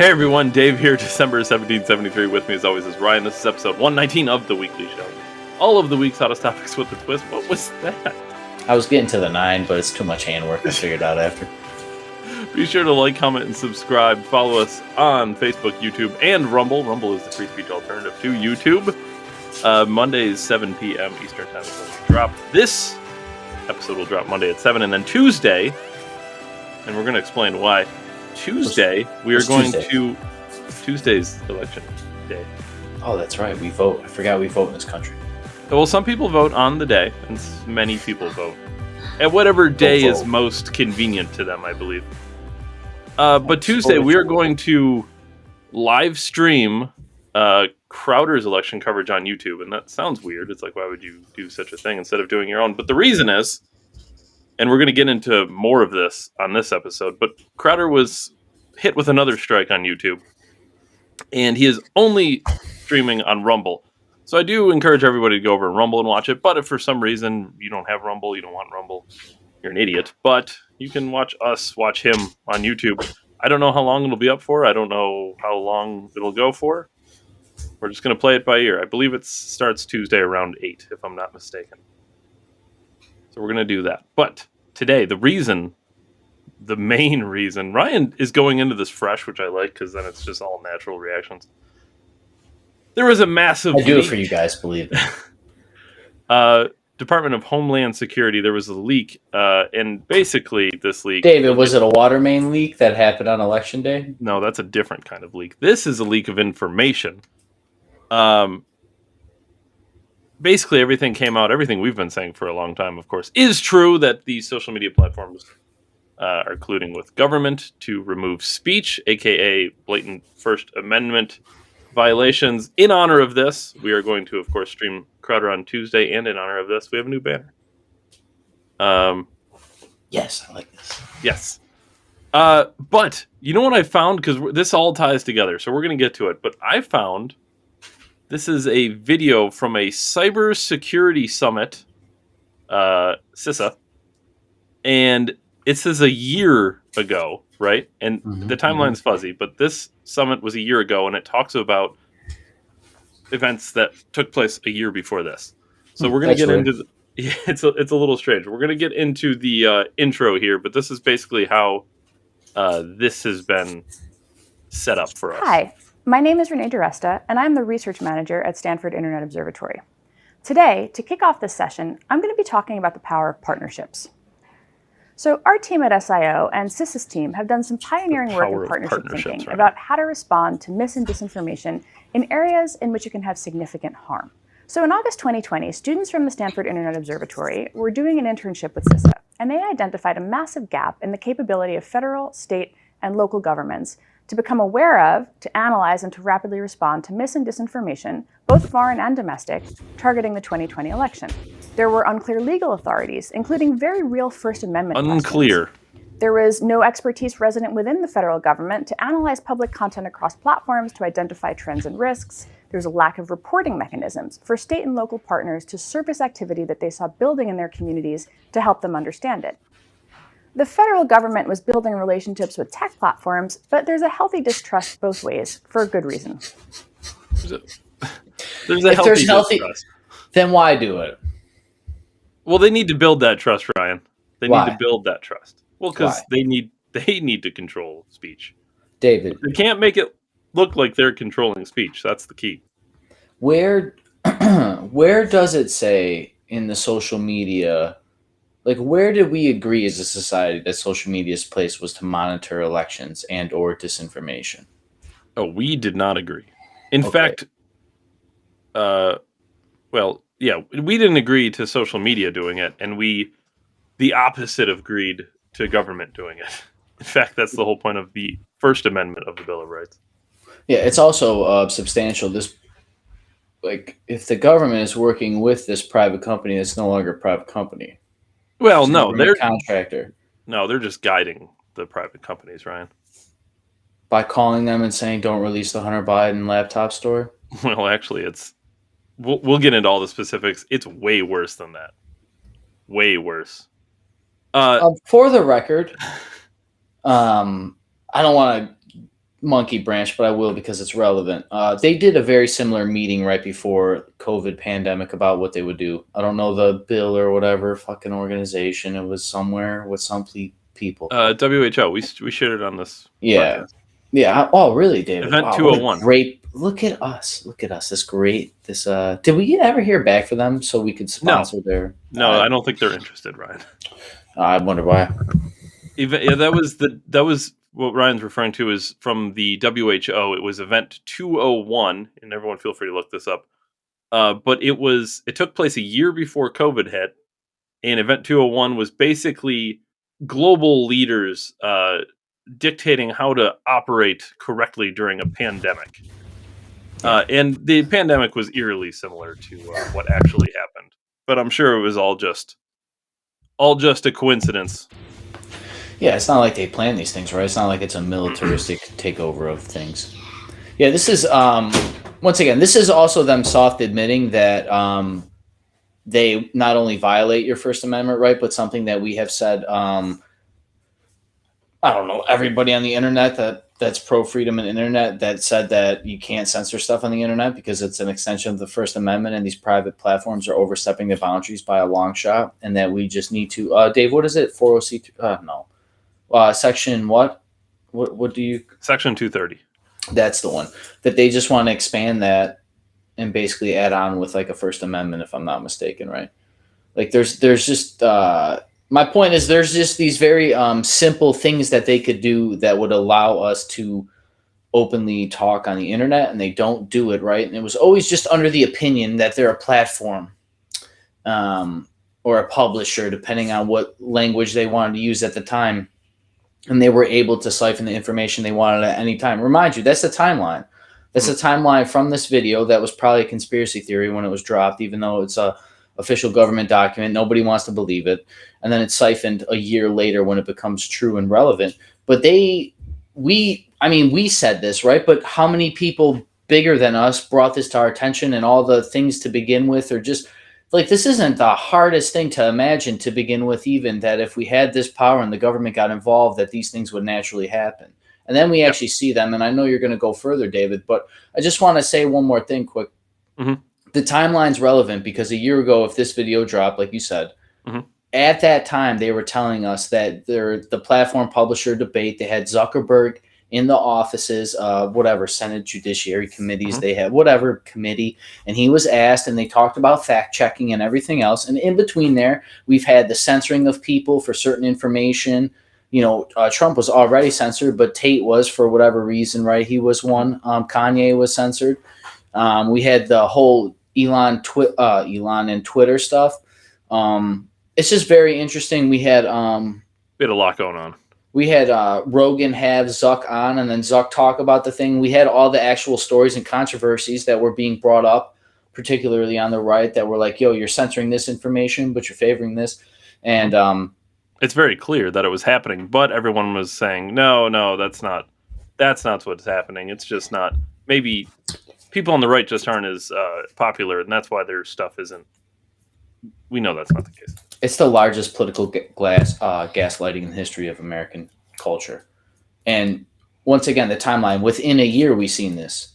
Hey everyone, Dave here, December 1773. With me as always is Ryan. This is episode 119 of The Weekly Show. All of the week's hottest topics with a twist. What was that? I was getting to the 9, but it's too much handwork. I figured out after. Be sure to like, comment, and subscribe. Follow us on Facebook, YouTube, and Rumble. Rumble is the free speech alternative to YouTube. Mondays, 7 p.m. Eastern Time is when we drop. This episode will drop Monday at 7, and then Tuesday, and we're going to explain why. Tuesday, we are going to Tuesday's election day. Oh, that's right. We vote. I forgot we vote in this country. Well, some people vote on the day, and many people vote at whatever day is most convenient to them, I believe. But Tuesday, we are going to live stream Crowder's election coverage on YouTube, and that sounds weird. It's like, why would you do such a thing instead of doing your own? But the reason is, and we're going to get into more of this on this episode, but Crowder was hit with another strike on YouTube, and he is only streaming on Rumble. So I do encourage everybody to go over and Rumble and watch it, but if for some reason you don't have Rumble, you don't want Rumble, you're an idiot. But you can watch us watch him on YouTube. I don't know how long it'll be up for. I don't know how long it'll go for. We're just going to play it by ear. I believe it starts Tuesday around 8, if I'm not mistaken. So we're going to do that. But today, the main reason, Ryan is going into this fresh, which I like because then it's just all natural reactions. There was a massive I do it for you guys, believe it. Department of Homeland Security, there was a leak, and basically this leak... David, was it a water main leak that happened on Election Day? No, that's a different kind of leak. This is a leak of information. Basically, everything came out, everything we've been saying for a long time, of course, is true that these social media platforms are colluding with government to remove speech, aka blatant First Amendment violations. In honor of this, we are going to, of course, stream Crowder on Tuesday, and in honor of this, we have a new banner. Yes, I like this. Yes. But, you know what I found? Because this all ties together, so we're going to get to it. But I found... This is a video from a cybersecurity summit, CISA, and it says a year ago, right? And the timeline's fuzzy, but this summit was a year ago, and it talks about events that took place a year before this. So we're going to get into it's a little strange. We're going to get into the intro here, but this is basically how this has been set up for us. Hi. My name is Renee DiResta, and I'm the research manager at Stanford Internet Observatory. Today, to kick off this session, I'm going to be talking about the power of partnerships. So our team at SIO and CISA's team have done some pioneering work in partnership thinking about how to respond to mis and disinformation in areas in which it can have significant harm. So in August 2020, students from the Stanford Internet Observatory were doing an internship with CISA, and they identified a massive gap in the capability of federal, state, and local governments to become aware of, to analyze, and to rapidly respond to mis and disinformation, both foreign and domestic, targeting the 2020 election. There were unclear legal authorities, including very real First Amendment Unclear. questions. There was no expertise resident within the federal government to analyze public content across platforms to identify trends and risks. There was a lack of reporting mechanisms for state and local partners to surface activity that they saw building in their communities to help them understand it. The federal government was building relationships with tech platforms, but there's a healthy distrust both ways, for a good reason. There's a healthy distrust. Then why do it? Well, they need to build that trust, Ryan. They Why? need to build that trust. Well, because they need to control speech. David. They can't make it look like they're controlling speech. That's the key. Where does it say in the social media... Like, where did we agree as a society that social media's place was to monitor elections and or disinformation? Oh, we did not agree. In fact, we didn't agree to social media doing it, and the opposite of agreed to government doing it. In fact, that's the whole point of the First Amendment of the Bill of Rights. Yeah, it's also substantial. If the government is working with this private company, it's no longer a private company. Well, no, they're a contractor. No, they're just guiding the private companies, Ryan. By calling them and saying, "Don't release the Hunter Biden laptop story." Well, actually, we'll get into all the specifics. It's way worse than that. Way worse. For the record, I don't want to monkey branch, but I will because it's relevant. They did a very similar meeting right before COVID pandemic about what they would do. I don't know the bill or whatever fucking organization. It was somewhere with some people. WHO. We shared it on this Yeah. podcast. Yeah. Oh, really, David? Event Wow, 201. great. Look at us. Look at us. This great. This. Did we ever hear back from them so we could sponsor their? No, I don't think they're interested, Ryan. I wonder why. Yeah, that was what Ryan's referring to is from the WHO. It was Event 201, and everyone feel free to look this up. But it took place a year before COVID hit, and Event 201 was basically global leaders dictating how to operate correctly during a pandemic. And the pandemic was eerily similar to what actually happened, but I'm sure it was all just a coincidence. Yeah, it's not like they plan these things, right? It's not like it's a militaristic takeover of things. Yeah, this is once again, this is also them soft admitting that they not only violate your First Amendment right, but something that we have said. I don't know, everybody on the internet that's pro freedom and internet that said that you can't censor stuff on the internet because it's an extension of the First Amendment and these private platforms are overstepping the boundaries by a long shot, and that we just need to. Dave, what is it? 40C? No. Section what? What do you? Section 230. That's the one that they just want to expand that and basically add on with like a First Amendment, if I'm not mistaken, right? Like there's just my point is there's just these very simple things that they could do that would allow us to openly talk on the internet, and they don't do it, right? And it was always just under the opinion that they're a platform or a publisher, depending on what language they wanted to use at the time. And they were able to siphon the information they wanted at any time. Remind you, that's the timeline. That's the timeline from this video that was probably a conspiracy theory when it was dropped, even though it's a official government document. Nobody wants to believe it. And then it's siphoned a year later when it becomes true and relevant. But we said this, right? But how many people bigger than us brought this to our attention, and all the things to begin with are just like, this isn't the hardest thing to imagine to begin with, even that if we had this power and the government got involved, that these things would naturally happen. And then we actually see them. And I know you're going to go further, David, but I just want to say one more thing quick. Mm-hmm. The timeline's relevant because a year ago, if this video dropped, like you said, at that time, they were telling us that the platform publisher debate, they had Zuckerberg in the offices of whatever Senate Judiciary Committees they had, whatever committee, and he was asked, and they talked about fact checking and everything else. And in between there, we've had the censoring of people for certain information. Trump was already censored, but Tate was for whatever reason, right? He was one. Kanye was censored. We had the whole Elon and Twitter stuff. It's just very interesting. We had a lot going on. We had Rogan have Zuck on, and then Zuck talk about the thing. We had all the actual stories and controversies that were being brought up, particularly on the right, that were like, yo, you're censoring this information, but you're favoring this. And it's very clear that it was happening, but everyone was saying, no, that's not what's happening. It's just not. Maybe people on the right just aren't as popular, and that's why their stuff isn't. We know that's not the case. It's the largest political gaslighting in the history of American culture. And once again, the timeline, within a year, we've seen this,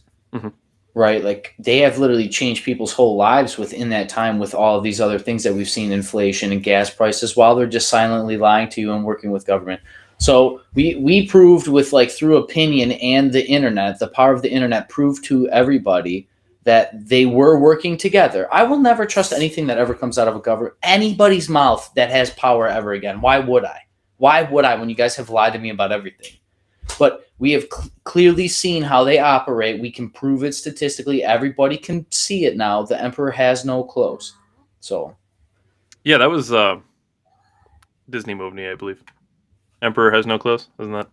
right? Like, they have literally changed people's whole lives within that time with all of these other things that we've seen, inflation and gas prices, while they're just silently lying to you and working with government. So we proved with, like, through opinion and the internet, the power of the internet proved to everybody that they were working together. I will never trust anything that ever comes out of anybody's mouth that has power ever again. Why would I? Why would I, when you guys have lied to me about everything? But we have clearly seen how they operate. We can prove it statistically. Everybody can see it now. The emperor has no clothes. So, yeah, that was Disney movie, I believe. Emperor Has No Clothes, isn't that?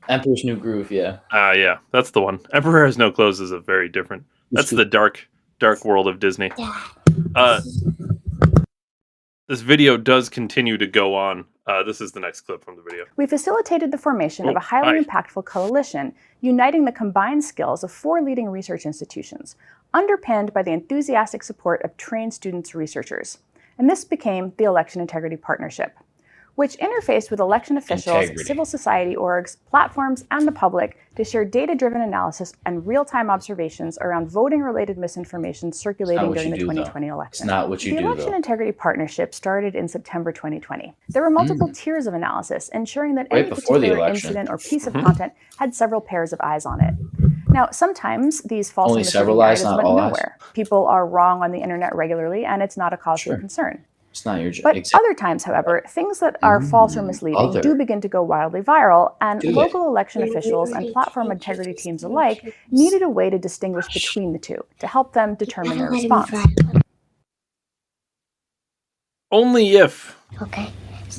Emperor's New Groove, yeah. Yeah, that's the one. Emperor Has No Clothes is a very different. That's the dark world of Disney. This video does continue to go on. This is the next clip from the video. We facilitated the formation of a highly impactful coalition, uniting the combined skills of 4 leading research institutions, underpinned by the enthusiastic support of trained students researchers. And this became the Election Integrity Partnership. which interfaced with election officials, Integrity. civil society orgs, platforms, and the public to share data-driven analysis and real-time observations around voting-related misinformation circulating during the 2020 election. It's not what you do, The Election though. Integrity Partnership started in September 2020. There were multiple tiers of analysis, ensuring that Right any before the particular election. incident or piece of content had several pairs of eyes on it. Now, sometimes these false Only and misleading several eyes, narratives not went all eyes? nowhere. People are wrong on the internet regularly, and it's not a cause Sure. for concern. It's not your job. But other times, however, things that are false or misleading do begin to go wildly viral, and Do they? local election officials and platform integrity teams alike needed a way to distinguish between the two to help them determine their response. Only if Okay.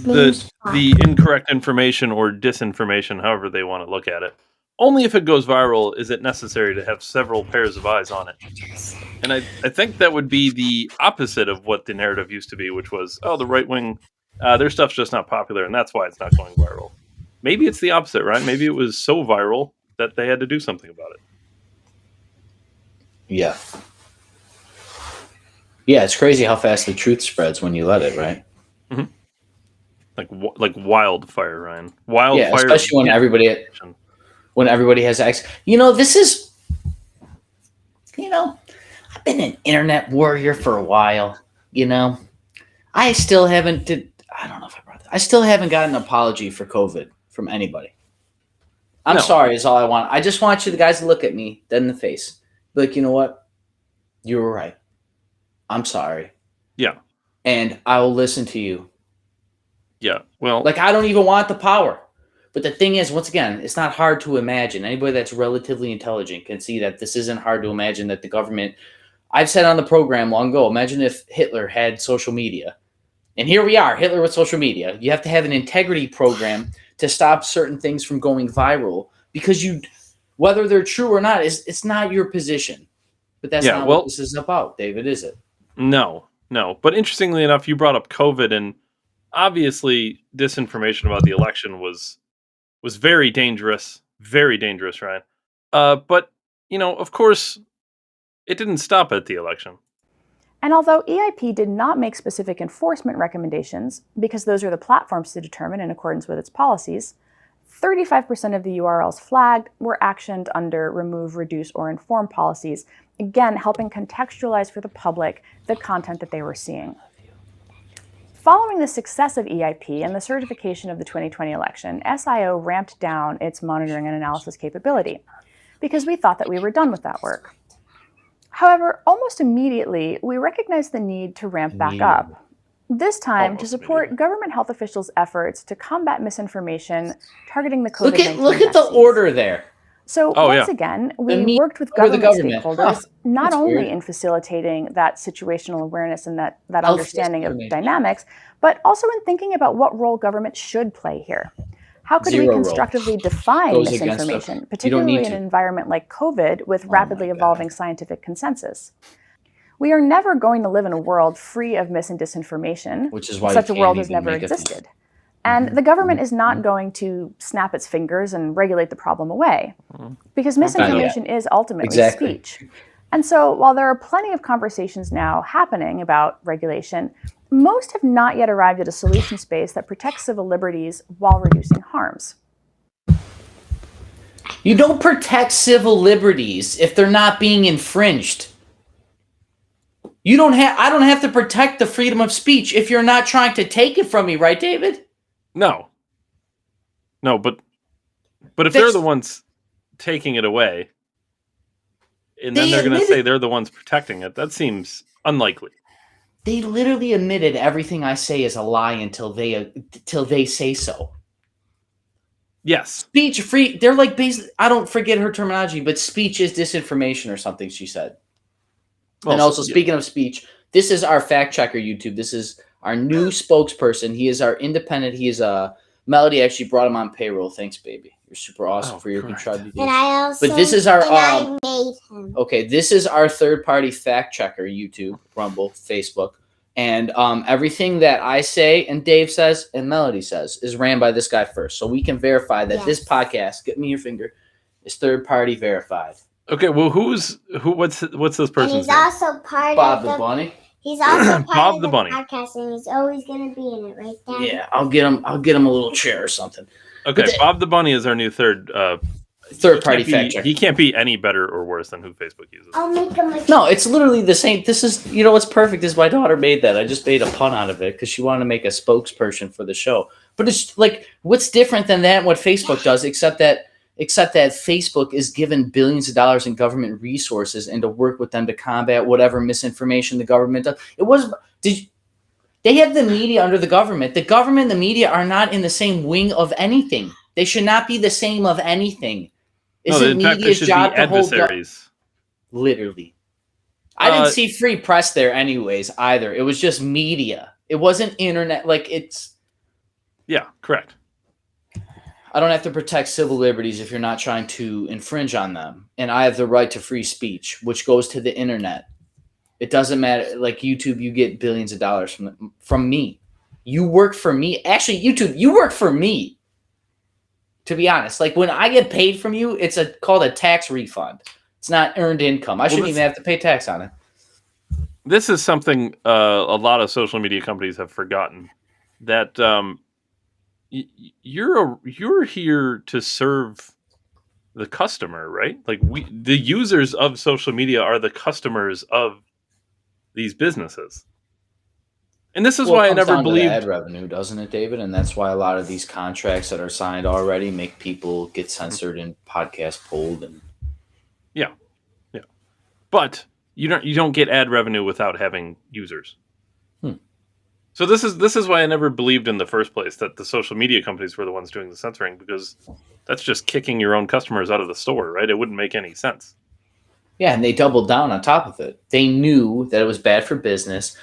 the incorrect information or disinformation, however they want to look at it, only if it goes viral is it necessary to have several pairs of eyes on it. And I think that would be the opposite of what the narrative used to be, which was, oh, the right wing, their stuff's just not popular, and that's why it's not going viral. Maybe it's the opposite, right? Maybe it was so viral that they had to do something about it. Yeah. Yeah, it's crazy how fast the truth spreads when you let it, right? Like wildfire, Ryan. Wildfire. Yeah, especially when everybody has access. This is, I've been an internet warrior for a while. I still haven't I don't know if I brought that. I still haven't got an apology for COVID from anybody. I'm sorry is all I want. I just want you guys to look at me dead in the face. Be like, you know what? You were right. I'm sorry. Yeah. And I will listen to you. Yeah. Well, Like, I don't even want the power. But the thing is, once again, it's not hard to imagine. Anybody that's relatively intelligent can see that this isn't hard to imagine that the government. I've said on the program long ago, imagine if Hitler had social media. And here we are, Hitler with social media. You have to have an integrity program to stop certain things from going viral because whether they're true or not, it's not your position. But that's not what this is about, David, is it? No. But interestingly enough, you brought up COVID, and obviously disinformation about the election was very dangerous, Ryan. But, of course, it didn't stop at the election. And although EIP did not make specific enforcement recommendations, because those are the platforms to determine in accordance with its policies, 35% of the URLs flagged were actioned under remove, reduce, or inform policies, again helping contextualize for the public the content that they were seeing. Following the success of EIP and the certification of the 2020 election, SIO ramped down its monitoring and analysis capability because we thought that we were done with that work. However, almost immediately, we recognized the need to ramp back up. This time to support government health officials' efforts to combat misinformation targeting the COVID-19 Look at the order there. So once again, we worked with government stakeholders, not only in facilitating that situational awareness and that understanding of dynamics, but also in thinking about what role government should play here. How could we constructively define misinformation, particularly in an environment like COVID with rapidly evolving scientific consensus? We are never going to live in a world free of mis and disinformation. Which is why such a world has never existed. And the government is not going to snap its fingers and regulate the problem away, because misinformation is ultimately speech. And so while there are plenty of conversations now happening about regulation, most have not yet arrived at a solution space that protects civil liberties while reducing harms. You don't protect civil liberties if they're not being infringed. I don't have to protect the freedom of speech if you're not trying to take it from me, right, David? No, but if they're the ones taking it away, and then they're going to say they're the ones protecting it, that seems unlikely. They literally admitted everything I say is a lie until they say so. Yes. Speech free. They're like, I don't forget her terminology, but speech is disinformation or something, she said. Well, and also, speaking of speech, this is our fact checker YouTube. This is our new spokesperson. He is our independent. He is Melody actually brought him on payroll. Thanks, baby. You're super awesome for your contribution. And I also. But this is our. I made him. Okay, this is our third-party fact checker. YouTube, Rumble, Facebook, and everything that I say and Dave says and Melody says is ran by this guy first, so we can verify that this podcast. Get me your finger. Is third-party verified. Okay, well, what's this person's And he's name? also part Bob of the Bunny. He's also part Bob of the the Bunny. podcast, and he's always going to be in it, right, Dad? Yeah, I'll get him a little chair or something. Okay, Bob the Bunny is our new third party fact checker. He can't be any better or worse than who Facebook uses. I'll make him a No, it's literally the same. This is, what's perfect is my daughter made that. I just made a pun out of it because she wanted to make a spokesperson for the show. But it's like, what's different than that? What Facebook does, except that Facebook is given billions of dollars in government resources and to work with them to combat whatever misinformation the government does. They have the media under the government. The government and the media are not in the same wing of anything. They should not be the same of anything. In fact, they should be adversaries. Literally. I didn't see free press there anyways either. It was just media. It wasn't internet. Yeah, correct. I don't have to protect civil liberties if you're not trying to infringe on them. And I have the right to free speech, which goes to the internet. It doesn't matter. Like YouTube, you get billions of dollars from me. You work for me. Actually, YouTube, you work for me. To be honest, like when I get paid from you, it's called a tax refund. It's not earned income. I shouldn't even have to pay tax on it. This is something a lot of social media companies have forgotten. That you're here to serve the customer, right? Like the users of social media are the customers of these businesses. And this is why I never believed ad revenue, doesn't it, David? And that's why a lot of these contracts that are signed already make people get censored and podcast pulled. And yeah. But you don't get ad revenue without having users. So this is why I never believed in the first place that the social media companies were the ones doing the censoring, because that's just kicking your own customers out of the store, right? It wouldn't make any sense. Yeah, and they doubled down on top of it. They knew that it was bad for business.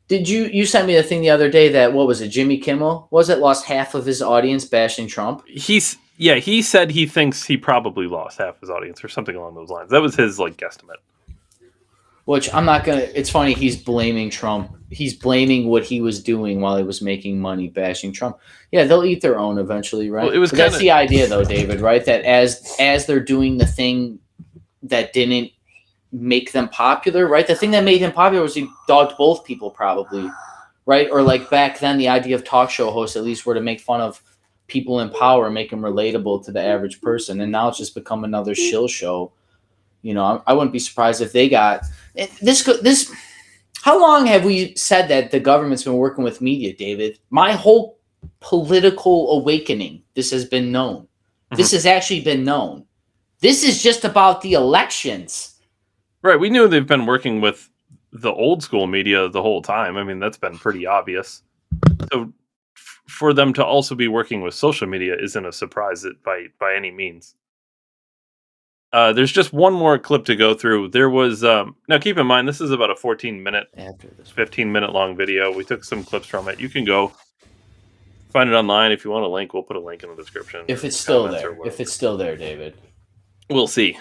Did you sent me the thing the other day that, what was it, Jimmy Kimmel? Lost half of his audience bashing Trump? He said he thinks he probably lost half his audience or something along those lines. That was his guesstimate. Which I'm not gonna. It's funny. He's blaming Trump. He's blaming what he was doing while he was making money bashing Trump. Yeah, they'll eat their own eventually, right? Well, that's the idea, though, David. Right? That as they're doing the thing that didn't make them popular, right? The thing that made him popular was he dogged both people, probably, right? Or like back then, the idea of talk show hosts at least were to make fun of people in power, make them relatable to the average person, and now it's just become another shill show. I wouldn't be surprised if they got this. How long have we said that the government's been working with media, David? My whole political awakening, this has been known. Mm-hmm. This has actually been known. This is just about the elections. Right. We knew they've been working with the old school media the whole time. I mean, that's been pretty obvious. So for them to also be working with social media isn't a surprise by any means. There's just one more clip to go through. There was now keep in mind this is about a 15-minute long video. We took some clips from it. You can go find it online if you want a link. We'll put a link in the description. If it's still there, David. We'll see.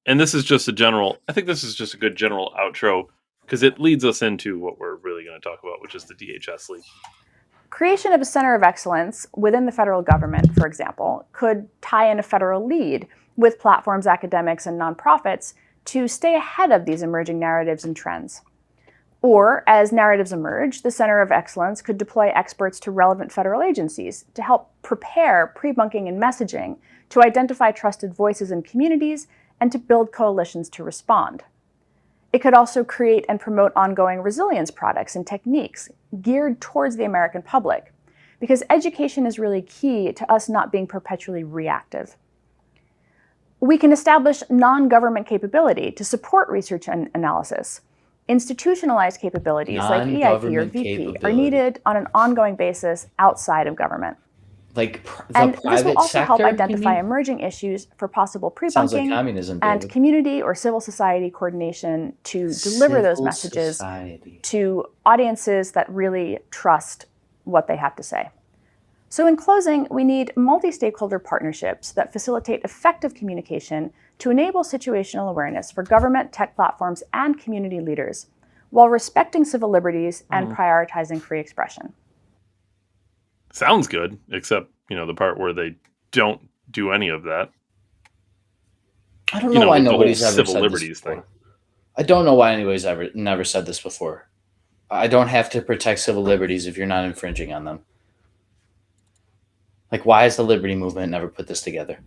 And this is just I think this is just a good general outro because it leads us into what we're really going to talk about, which is the DHS leak. Creation of a center of excellence within the federal government, for example, could tie in a federal lead with platforms, academics, and nonprofits to stay ahead of these emerging narratives and trends. Or, as narratives emerge, the Center of Excellence could deploy experts to relevant federal agencies to help prepare pre-bunking and messaging, to identify trusted voices in communities, and to build coalitions to respond. It could also create and promote ongoing resilience products and techniques geared towards the American public, because education is really key to us not being perpetually reactive. We can establish non-government capability to support research and analysis. Institutionalized capabilities like EIP or VP are needed on an ongoing basis outside of government. And this will also help identify emerging issues for possible pre-bunking and community or civil society coordination to deliver those messages to audiences that really trust what they have to say. So in closing, we need multi-stakeholder partnerships that facilitate effective communication to enable situational awareness for government, tech platforms, and community leaders, while respecting civil liberties and prioritizing free expression. Sounds good, except, the part where they don't do any of that. I don't know why nobody's ever civil said liberties this before. thing. I don't know why anybody's ever never said this before. I don't have to protect civil liberties if you're not infringing on them. Like, why has the liberty movement never put this together?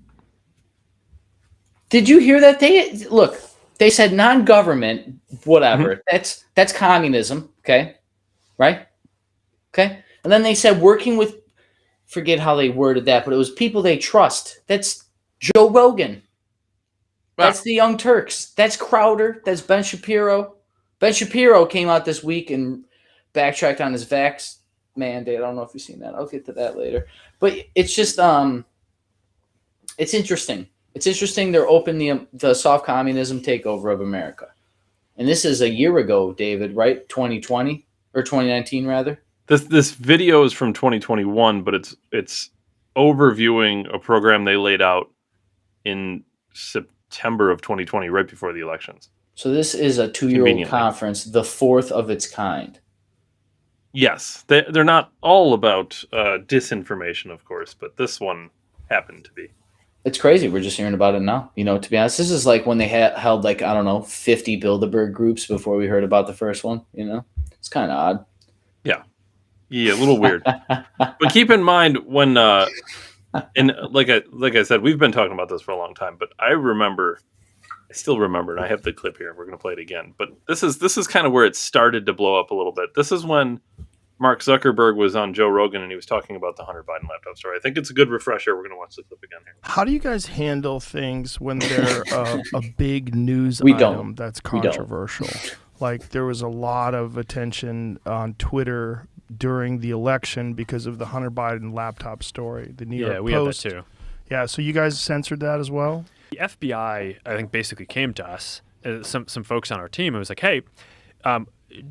Did you hear that? They said non-government, whatever. That's communism, okay? Right? Okay? And then they said working with, forget how they worded that, but it was people they trust. That's Joe Rogan. That's the Young Turks. That's Crowder. That's Ben Shapiro. Ben Shapiro came out this week and backtracked on his vax mandate. I don't know if you've seen that. I'll get to that later. But it's just it's interesting. It's interesting they're open the soft communism takeover of America. And this is a year ago, David, right? 2020 or 2019 rather. This video is from 2021, but it's overviewing a program they laid out in September of 2020, right before the elections. So this is a 2-year-old conference, the fourth of its kind. Yes, they're not all about disinformation, of course, but this one happened to be. It's crazy. We're just hearing about it now. To be honest, this is like when they held 50 Bilderberg groups before we heard about the first one. It's kind of odd. Yeah, a little weird. But keep in mind when, and like I said, we've been talking about this for a long time. But I still remember, and I have the clip here. We're going to play it again. But this is kind of where it started to blow up a little bit. This is when Mark Zuckerberg was on Joe Rogan and he was talking about the Hunter Biden laptop story. I think it's a good refresher. We're going to watch the clip again here. How do you guys handle things when they're a big news item that's controversial? Like there was a lot of attention on Twitter during the election because of the Hunter Biden laptop story. The New York Post. Had that too. Yeah, so you guys censored that as well? The FBI, I think, basically came to us, some folks on our team, and was like, hey,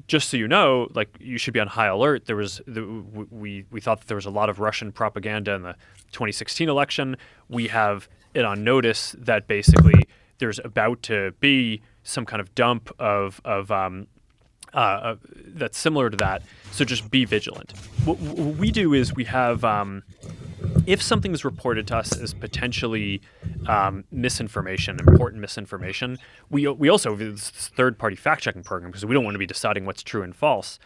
just so you know, like you should be on high alert. There was we thought that there was a lot of Russian propaganda in the 2016 election. We have it on notice that basically there's about to be some kind of dump of that's similar to that. So just be vigilant. What we do is we have, if something is reported to us as potentially misinformation, important misinformation, we also have this third-party fact-checking program because we don't want to be deciding what's true and false.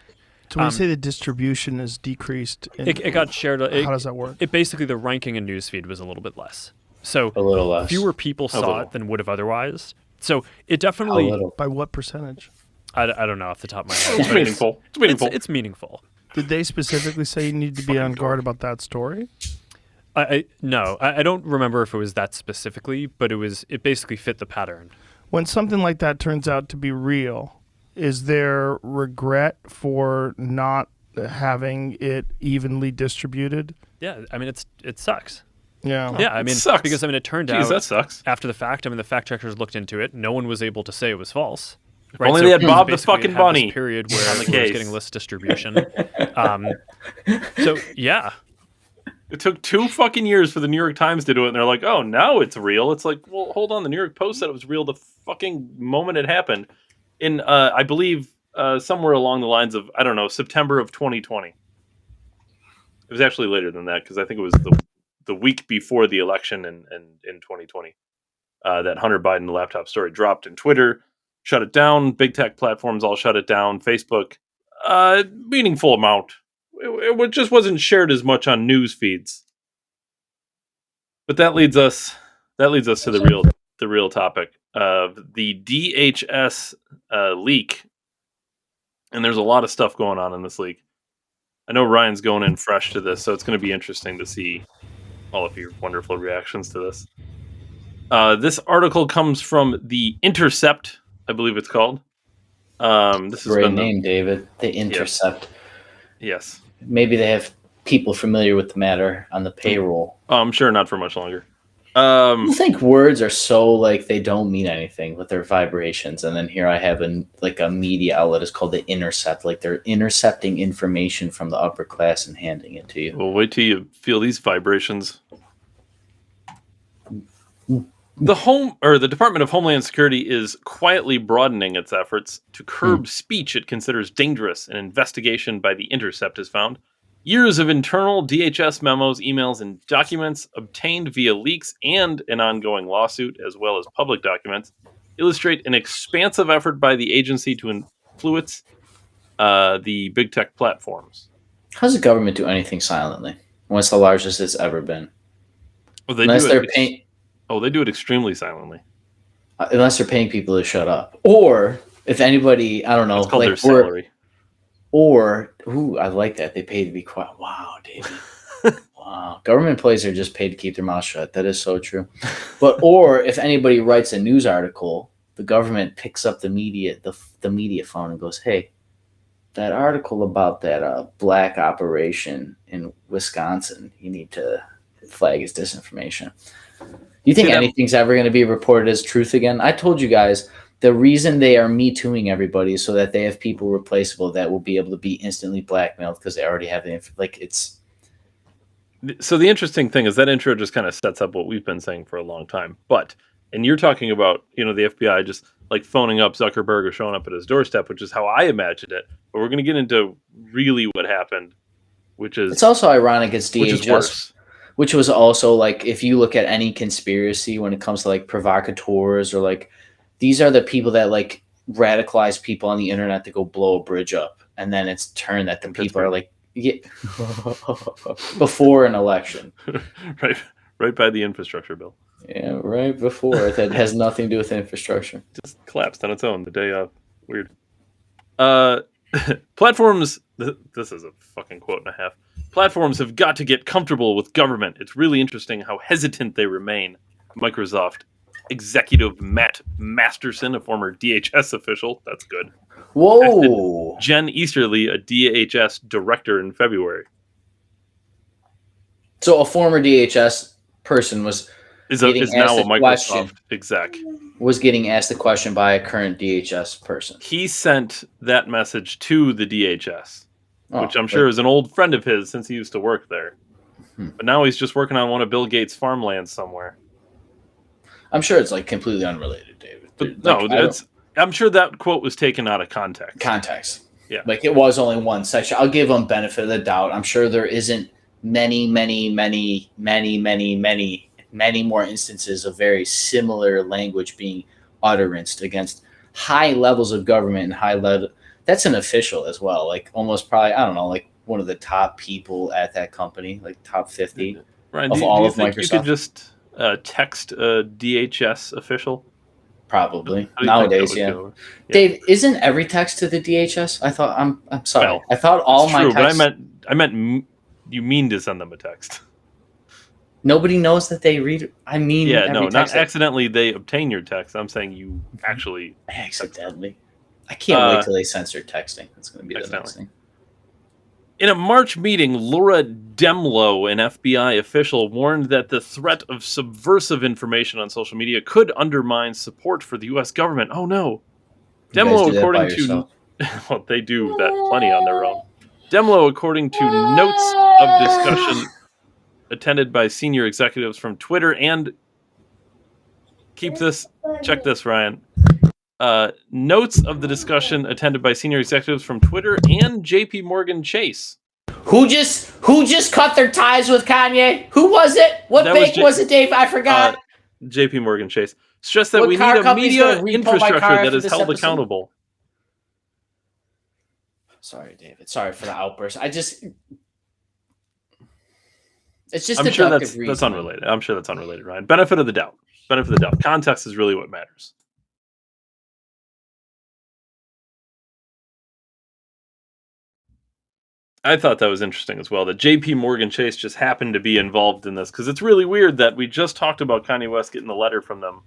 So when you say the distribution is decreased, it got shared. How does that work? It basically, the ranking in newsfeed was a little bit less. So a little less. Fewer people saw it than would have otherwise. So it definitely. By what percentage? I don't know off the top of my head. It's meaningful. It's meaningful. Did they specifically say you need to be on guard about that story? No, I don't remember if it was that specifically, but it basically fit the pattern. When something like that turns out to be real, is there regret for not having it evenly distributed? Yeah, I mean it sucks. Yeah. Yeah, I mean, sucks. because it turned Jeez, out that sucks. after the fact. I mean, the fact checkers looked into it. No one was able to say it was false. Right? Only they had Bob the basically fucking had bunny this period where on the it was case. getting list distribution. So yeah, it took 2 fucking years for the New York Times to do it, and they're like, "Oh, now it's real." It's like, well, hold on. The New York Post said it was real the fucking moment it happened, in I believe somewhere along the lines of September of 2020. It was actually later than that because I think it was the week before the election in 2020 that Hunter Biden laptop story dropped, and Twitter shut it down. Big tech platforms all shut it down. Facebook, meaningful amount. It just wasn't shared as much on news feeds. But that leads us to the real topic of the DHS leak. And there's a lot of stuff going on in this leak. I know Ryan's going in fresh to this, so it's going to be interesting to see all of your wonderful reactions to this. This article comes from The Intercept, I believe it's called. This is great name, David. The Intercept. Yes. Maybe they have people familiar with the matter on the payroll. I'm sure not for much longer. You think words are so they don't mean anything with their vibrations, and then here I have a media outlet is called The Intercept. Like they're intercepting information from the upper class and handing it to you. Well, wait till you feel these vibrations. The Department of Homeland Security is quietly broadening its efforts to curb speech it considers dangerous. An investigation by The Intercept has found years of internal DHS memos, emails, and documents obtained via leaks and an ongoing lawsuit, as well as public documents, illustrate an expansive effort by the agency to influence the big tech platforms. How does the government do anything silently when it's the largest it's ever been? Oh, they Unless do they're it. paying, They do it extremely silently. unless they're paying people to shut up, or if anybody, I don't know, It's called their like salary. I like that they pay to be quiet. Wow, David. Wow, government employees are just paid to keep their mouth shut. That is so true. Or if anybody writes a news article, the government picks up the media phone and goes, "Hey, that article about that black operation in Wisconsin, you need to flag as disinformation." You think anything's ever going to be reported as truth again? I told you guys the reason they are Me Tooing everybody is so that they have people replaceable that will be able to be instantly blackmailed because they already have it's. So the interesting thing is that intro just kind of sets up what we've been saying for a long time. And you're talking about, the FBI just like phoning up Zuckerberg or showing up at his doorstep, which is how I imagined it. But we're going to get into really what happened, which is... It's also ironic it's DHS, which is worse. Which was also like, if you look at any conspiracy when it comes to like provocateurs or like, these are the people that like radicalize people on the internet to go blow a bridge up. And then it's turned that the people are like, before an election. Right by the infrastructure bill. Yeah, right before. That has nothing to do with infrastructure. Just collapsed on its own the day of. Weird. Platforms, this is a fucking quote and a half. Platforms have got to get comfortable with government. It's really interesting how hesitant they remain. Microsoft executive Matt Masterson, a former DHS official, that's good. Whoa. Jen Easterly, a DHS director in February. So a former DHS person is now a Microsoft exec. Was getting asked the question by a current DHS person. He sent that message to the DHS, which I'm sure is an old friend of his since he used to work there. But now he's just working on one of Bill Gates' farmlands somewhere. I'm sure it's like completely unrelated, David. But I'm sure that quote was taken out of context. Yeah. Like it was only one section. I'll give him benefit of the doubt. I'm sure there isn't many more instances of very similar language being uttered against high levels of government and high level. That's an official as well. Like almost probably, I don't know, like one of the top people at that company, like top 50 Ryan, of all of Microsoft. You could just text a DHS official? Probably nowadays, yeah. Dave, isn't every text to the DHS? I thought I'm sorry. Well, I thought all my texts. But I meant you mean to send them a text. Nobody knows that they read it. I mean, not accidentally they obtain your text. I'm saying you actually accidentally. I can't wait till they censor texting. That's going to be the next thing. In a March meeting, Laura Demlow, an FBI official, warned that the threat of subversive information on social media could undermine support for the U.S. government. Oh no! Demlow, according to well, they do that plenty on their own. Demlow, according to notes of discussion attended by senior executives from Twitter and check this, Ryan. Notes of the discussion attended by senior executives from Twitter and JP Morgan Chase. Who just cut their ties with Kanye? Who was it? What bank was it, Dave? I forgot. JP Morgan Chase. Stressed that we need a media infrastructure that is held accountable. Sorry, David. Sorry for the outburst. It's just I'm sure that's unrelated. I'm sure that's unrelated, Ryan. Benefit of the doubt. Context is really what matters. I thought that was interesting as well, that JP Morgan Chase just happened to be involved in this, because it's really weird that we just talked about Kanye West getting the letter from them.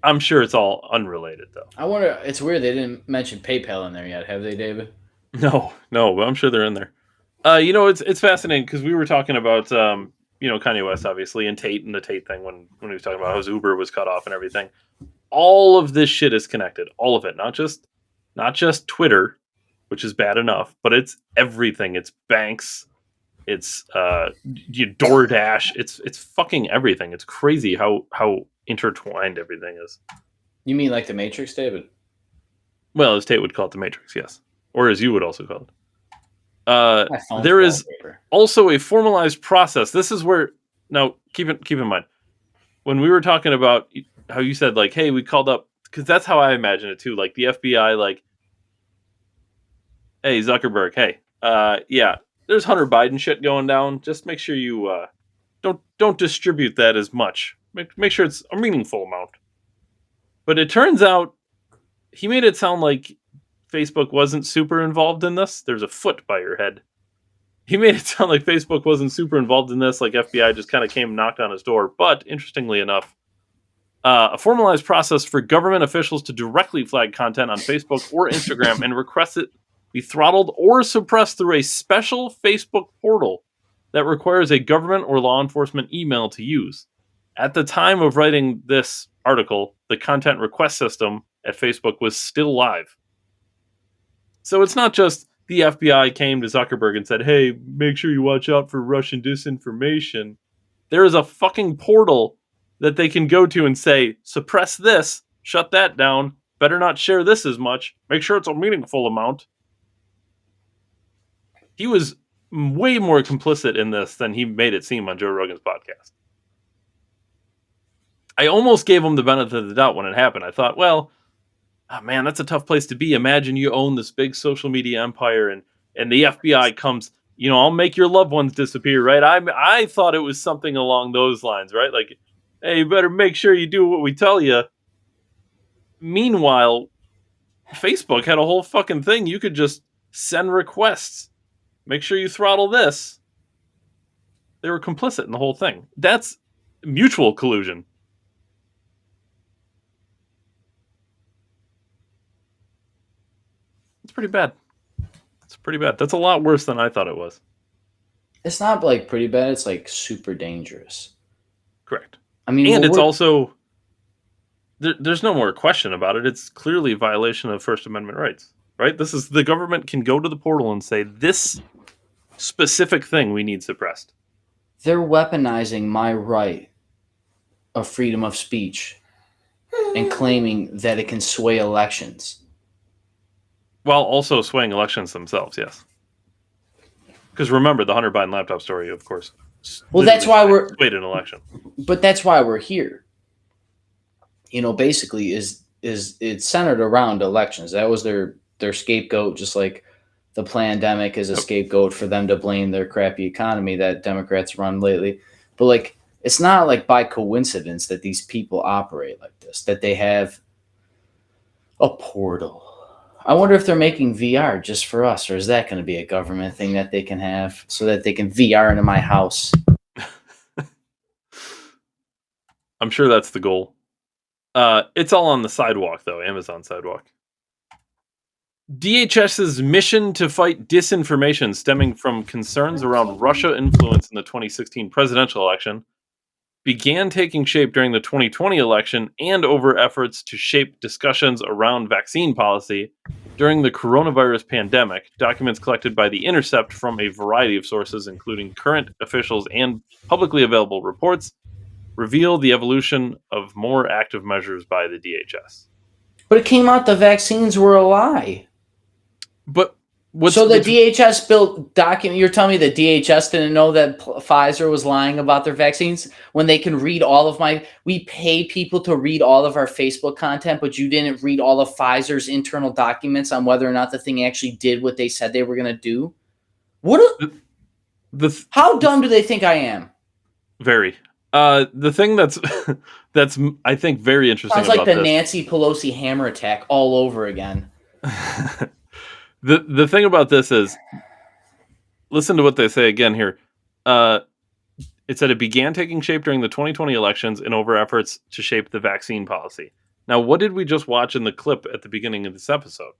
I'm sure it's all unrelated, though. I wonder, it's weird they didn't mention PayPal in there yet, have they, David? No, but I'm sure they're in there. It's fascinating, because we were talking about, Kanye West, obviously, and Tate and the Tate thing when he was talking about how his Uber was cut off and everything. All of this shit is connected. All of it. Not just Twitter, which is bad enough, but it's everything. It's banks, it's DoorDash, it's fucking everything. It's crazy how intertwined everything is. You mean like the Matrix, David? Well, as Tate would call it, the Matrix, yes, or as you would also call it. There is also a formalized process. This is where, now keep in mind, when we were talking about how you said, like, hey, we called up, because that's how I imagine it too. Like the FBI, like, hey, Zuckerberg, hey, yeah, there's Hunter Biden shit going down. Just make sure you don't distribute that as much. Make sure it's a meaningful amount. But it turns out he made it sound like Facebook wasn't super involved in this. There's a foot by your head. He made it sound like Facebook wasn't super involved in this, like FBI just kind of came and knocked on his door. But interestingly enough, a formalized process for government officials to directly flag content on Facebook or Instagram and request it be throttled or suppressed through a special Facebook portal that requires a government or law enforcement email to use. At the time of writing this article, the content request system at Facebook was still live. So it's not just the FBI came to Zuckerberg and said, hey, make sure you watch out for Russian disinformation. There is a fucking portal that they can go to and say, suppress this, shut that down, better not share this as much, make sure it's a meaningful amount. He was way more complicit in this than he made it seem on Joe Rogan's podcast. I almost gave him the benefit of the doubt when it happened. I thought, well, oh man, that's a tough place to be. Imagine you own this big social media empire and the FBI comes, I'll make your loved ones disappear, right? I thought it was something along those lines, right? Like, hey, you better make sure you do what we tell you. Meanwhile, Facebook had a whole fucking thing. You could just send requests. Make sure you throttle this. They were complicit in the whole thing. That's mutual collusion. It's pretty bad. That's a lot worse than I thought it was. It's not like pretty bad. It's like super dangerous. Correct. I mean, and it's also there's no more question about it. It's clearly a violation of First Amendment rights, right? This is the government can go to the portal and say this specific thing we need suppressed. They're weaponizing my right of freedom of speech and claiming that it can sway elections. While also swaying elections themselves, yes. Because remember, the Hunter Biden laptop story, of course. Well, that's why we're swayed an election. But that's why we're here. Basically, is it's centered around elections. That was their scapegoat, just like the pandemic is a scapegoat for them to blame their crappy economy that Democrats run lately. But like, it's not like by coincidence that these people operate like this, that they have a portal. I wonder if they're making VR just for us, or is that going to be a government thing that they can have so that they can VR into my house? I'm sure that's the goal. It's all on the sidewalk, though, Amazon sidewalk. DHS's mission to fight disinformation stemming from concerns around Russia influence in the 2016 presidential election began taking shape during the 2020 election and over efforts to shape discussions around vaccine policy during the coronavirus pandemic. Documents collected by The Intercept from a variety of sources, including current officials and publicly available reports, reveal the evolution of more active measures by the DHS. But it came out the vaccines were a lie. But DHS built document. You're telling me the DHS didn't know that Pfizer was lying about their vaccines when they can read all of we pay people to read all of our Facebook content, but you didn't read all of Pfizer's internal documents on whether or not the thing actually did what they said they were going to do? How dumb do they think I am? Very. The thing that's I think very interesting. Sounds like about the Nancy Pelosi hammer attack all over again. The thing about this is, listen to what they say again here. It said it began taking shape during the 2020 elections and over efforts to shape the vaccine policy. Now, what did we just watch in the clip at the beginning of this episode?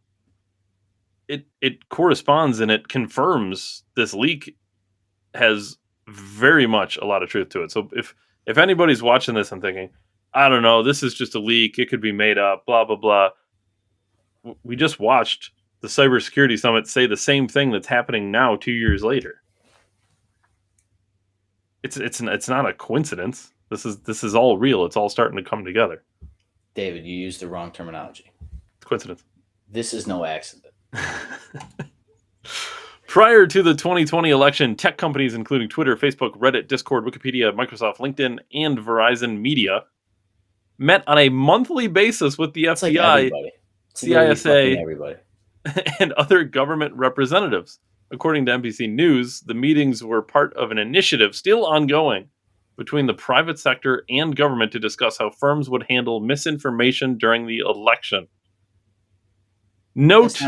It corresponds and it confirms this leak has very much a lot of truth to it. So if anybody's watching this and thinking, I don't know, this is just a leak, it could be made up, blah, blah, blah. We just watched the Cybersecurity Summit say the same thing that's happening now 2 years later. It's not a coincidence. This is all real. It's all starting to come together. David, you used the wrong terminology. Coincidence. This is no accident. Prior to the 2020 election, tech companies including Twitter, Facebook, Reddit, Discord, Wikipedia, Microsoft, LinkedIn, and Verizon Media met on a monthly basis with the It's like FBI, everybody. It's literally fucking everybody. and other government representatives. According to NBC News, the meetings were part of an initiative still ongoing between the private sector and government to discuss how firms would handle misinformation during the election. Note,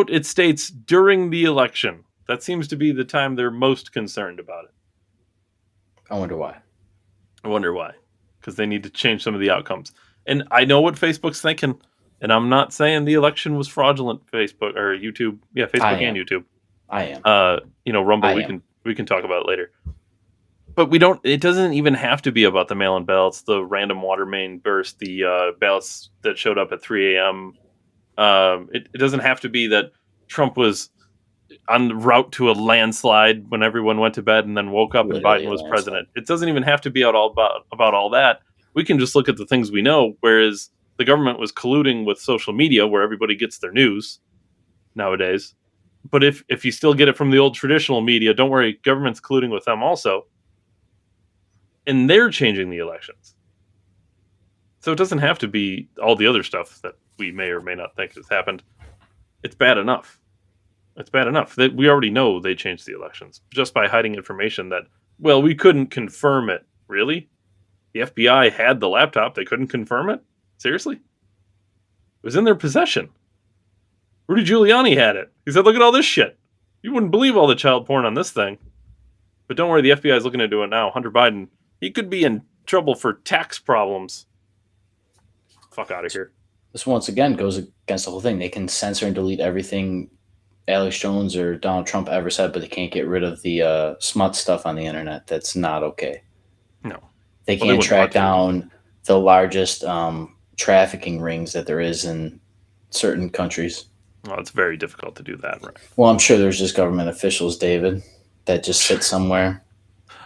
it states during the election. That seems to be the time they're most concerned about it. I wonder why. Because they need to change some of the outcomes. And I know what Facebook's thinking. And I'm not saying the election was fraudulent. Facebook or YouTube, Facebook and YouTube. I am. Rumble. We can talk about it later. But we don't. It doesn't even have to be about the mail-in ballots, the random water main burst, the ballots that showed up at 3 a.m. It doesn't have to be that Trump was en route to a landslide when everyone went to bed and then woke up and Biden was president. It doesn't even have to be about all that. We can just look at the things we know. Whereas the government was colluding with social media, where everybody gets their news nowadays. But if you still get it from the old traditional media, don't worry, government's colluding with them also. And they're changing the elections. So it doesn't have to be all the other stuff that we may or may not think has happened. It's bad enough. That we already know they changed the elections just by hiding information that, well, we couldn't confirm it. Really? The FBI had the laptop. They couldn't confirm it? Seriously? It was in their possession. Rudy Giuliani had it. He said, look at all this shit. You wouldn't believe all the child porn on this thing. But don't worry, the FBI is looking into it now. Hunter Biden, he could be in trouble for tax problems. Fuck out of here. This once again goes against the whole thing. They can censor and delete everything Alex Jones or Donald Trump ever said, but they can't get rid of the smut stuff on the internet. That's not okay. No. They can't track down the largest trafficking rings that there is in certain countries. Well, it's very difficult to do that, right? Well, I'm sure there's just government officials, David, that just sit somewhere.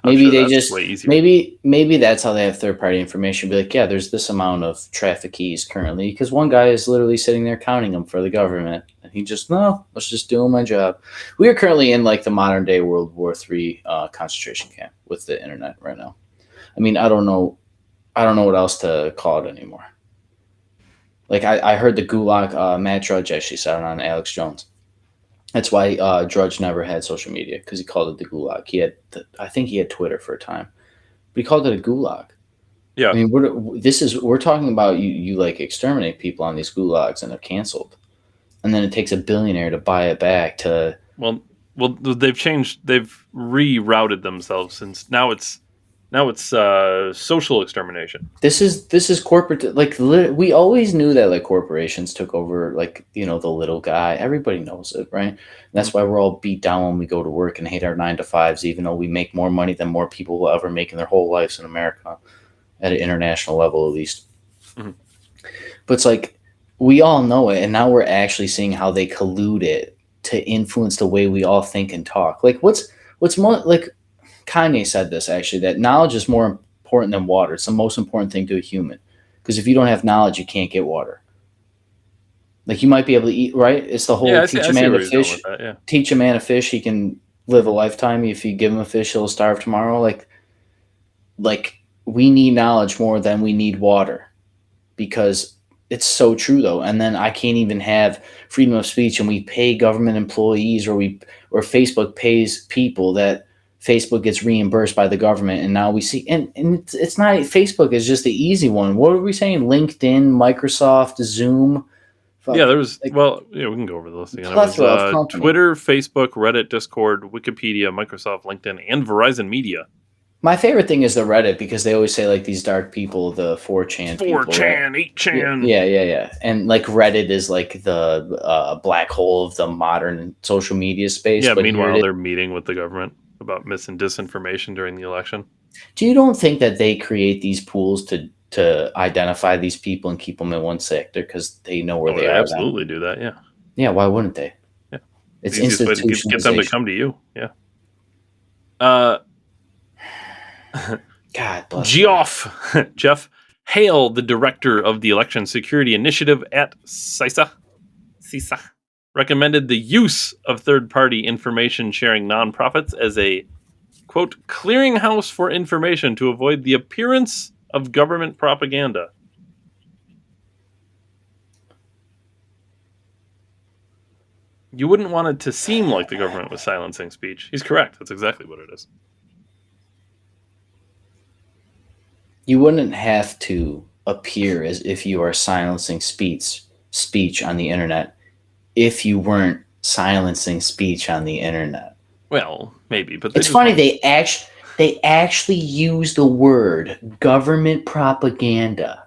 Maybe they just maybe that's how they have third-party information. Be like, yeah, there's this amount of traffic keys currently, because one guy is literally sitting there counting them for the government, and he just let's just do my job. We are currently in like the modern day World War III concentration camp with the internet right now. I mean, I don't know what else to call it anymore. Like I heard the Gulag, Matt Drudge actually said it on Alex Jones. That's why Drudge never had social media, because he called it the Gulag. I think he had Twitter for a time, but he called it a Gulag. Yeah. I mean, we're talking about you like exterminate people on these Gulags and they're canceled, and then it takes a billionaire to buy it back to. Well, they've rerouted themselves since now it's social extermination. This is corporate. Like we always knew that like corporations took over like the little guy. Everybody knows it, right? And that's why we're all beat down when we go to work and hate our 9-to-5s, even though we make more money than more people will ever make in their whole lives in America, at an international level at least. Mm-hmm. But it's like we all know it, and now we're actually seeing how they collude it to influence the way we all think and talk. Like what's more like. Kanye said this actually, that knowledge is more important than water. It's the most important thing to a human, because if you don't have knowledge, you can't get water. Like you might be able to eat, right? It's the whole teach a man to fish. Teach a man to fish, he can live a lifetime. If you give him a fish, he'll starve tomorrow. Like we need knowledge more than we need water, because it's so true though. And then I can't even have freedom of speech, and we pay government employees, or Facebook pays people that Facebook gets reimbursed by the government, and now we see, and it's not, Facebook is just the easy one. What are we saying? LinkedIn, Microsoft, Zoom. Yeah, there was, we can go over the list again. It was Twitter, Facebook, Reddit, Discord, Wikipedia, Microsoft, LinkedIn, and Verizon Media. My favorite thing is the Reddit, because they always say like these dark people, the 4chan people. 4chan, right? 8chan. Yeah. And like Reddit is like the black hole of the modern social media space. Yeah, but meanwhile, they're meeting with the government about mis and disinformation during the election. Do you don't think that they create these pools to identify these people and keep them in one sector because they know where they are? Absolutely do that, yeah. Yeah, why wouldn't they? Yeah. It's institutionalization. Get them to come to you, yeah. God bless Jeff Hale, the director of the Election Security Initiative at CISA, recommended the use of third-party information sharing nonprofits as a, quote, clearinghouse for information to avoid the appearance of government propaganda. You wouldn't want it to seem like the government was silencing speech. He's correct. That's exactly what it is. You wouldn't have to appear as if you are silencing speech on the internet if you weren't silencing speech on the internet. Well, maybe, but it's funny they actually use the word government propaganda.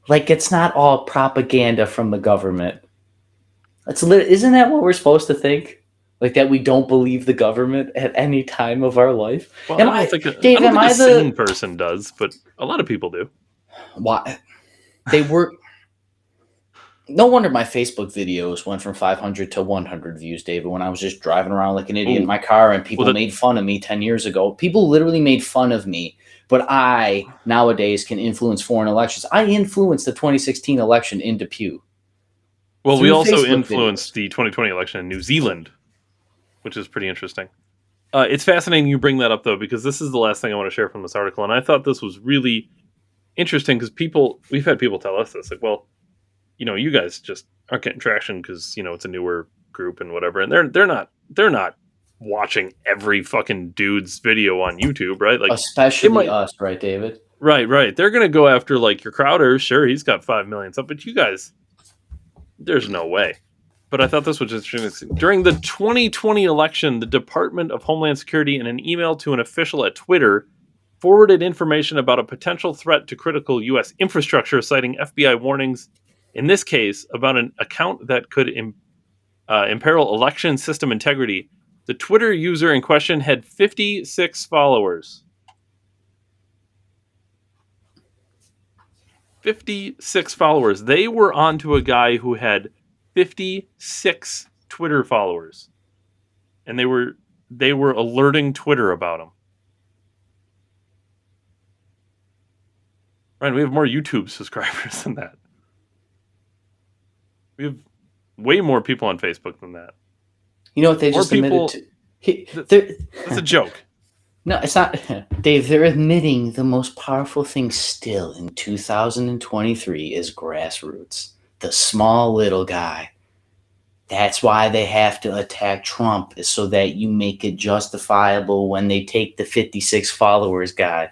Like it's not all propaganda from the government. Isn't that what we're supposed to think? Like that we don't believe the government at any time of our life? Well, I don't think a sane person does, but a lot of people do. Why? They were... No wonder my Facebook videos went from 500 to 100 views, David, when I was just driving around like an idiot in my car and people made fun of me 10 years ago. People literally made fun of me, but I nowadays can influence foreign elections. I influenced the 2016 election in Depew. Well, we also influenced the 2020 election in New Zealand, which is pretty interesting. It's fascinating you bring that up, though, because this is the last thing I want to share from this article. And I thought this was really interesting because we've had people tell us this, like, well, you guys just aren't getting traction because, it's a newer group and whatever. And they're not watching every fucking dude's video on YouTube, right? Like especially us, right, David? Right. They're going to go after like your Crowder. Sure, he's got 5 million stuff, but you guys, there's no way. But I thought this was interesting. During the 2020 election, the Department of Homeland Security, in an email to an official at Twitter, forwarded information about a potential threat to critical U.S. infrastructure, citing FBI warnings, in this case, about an account that could imperil election system integrity. The Twitter user in question had 56 followers. 56 followers. They were onto a guy who had 56 Twitter followers. And they were alerting Twitter about him. Ryan, we have more YouTube subscribers than that. We have way more people on Facebook than that. You know what they just admitted to? That's a joke. No, it's not. Dave, they're admitting the most powerful thing still in 2023 is grassroots. The small little guy. That's why they have to attack Trump, is so that you make it justifiable when they take the 56 followers guy.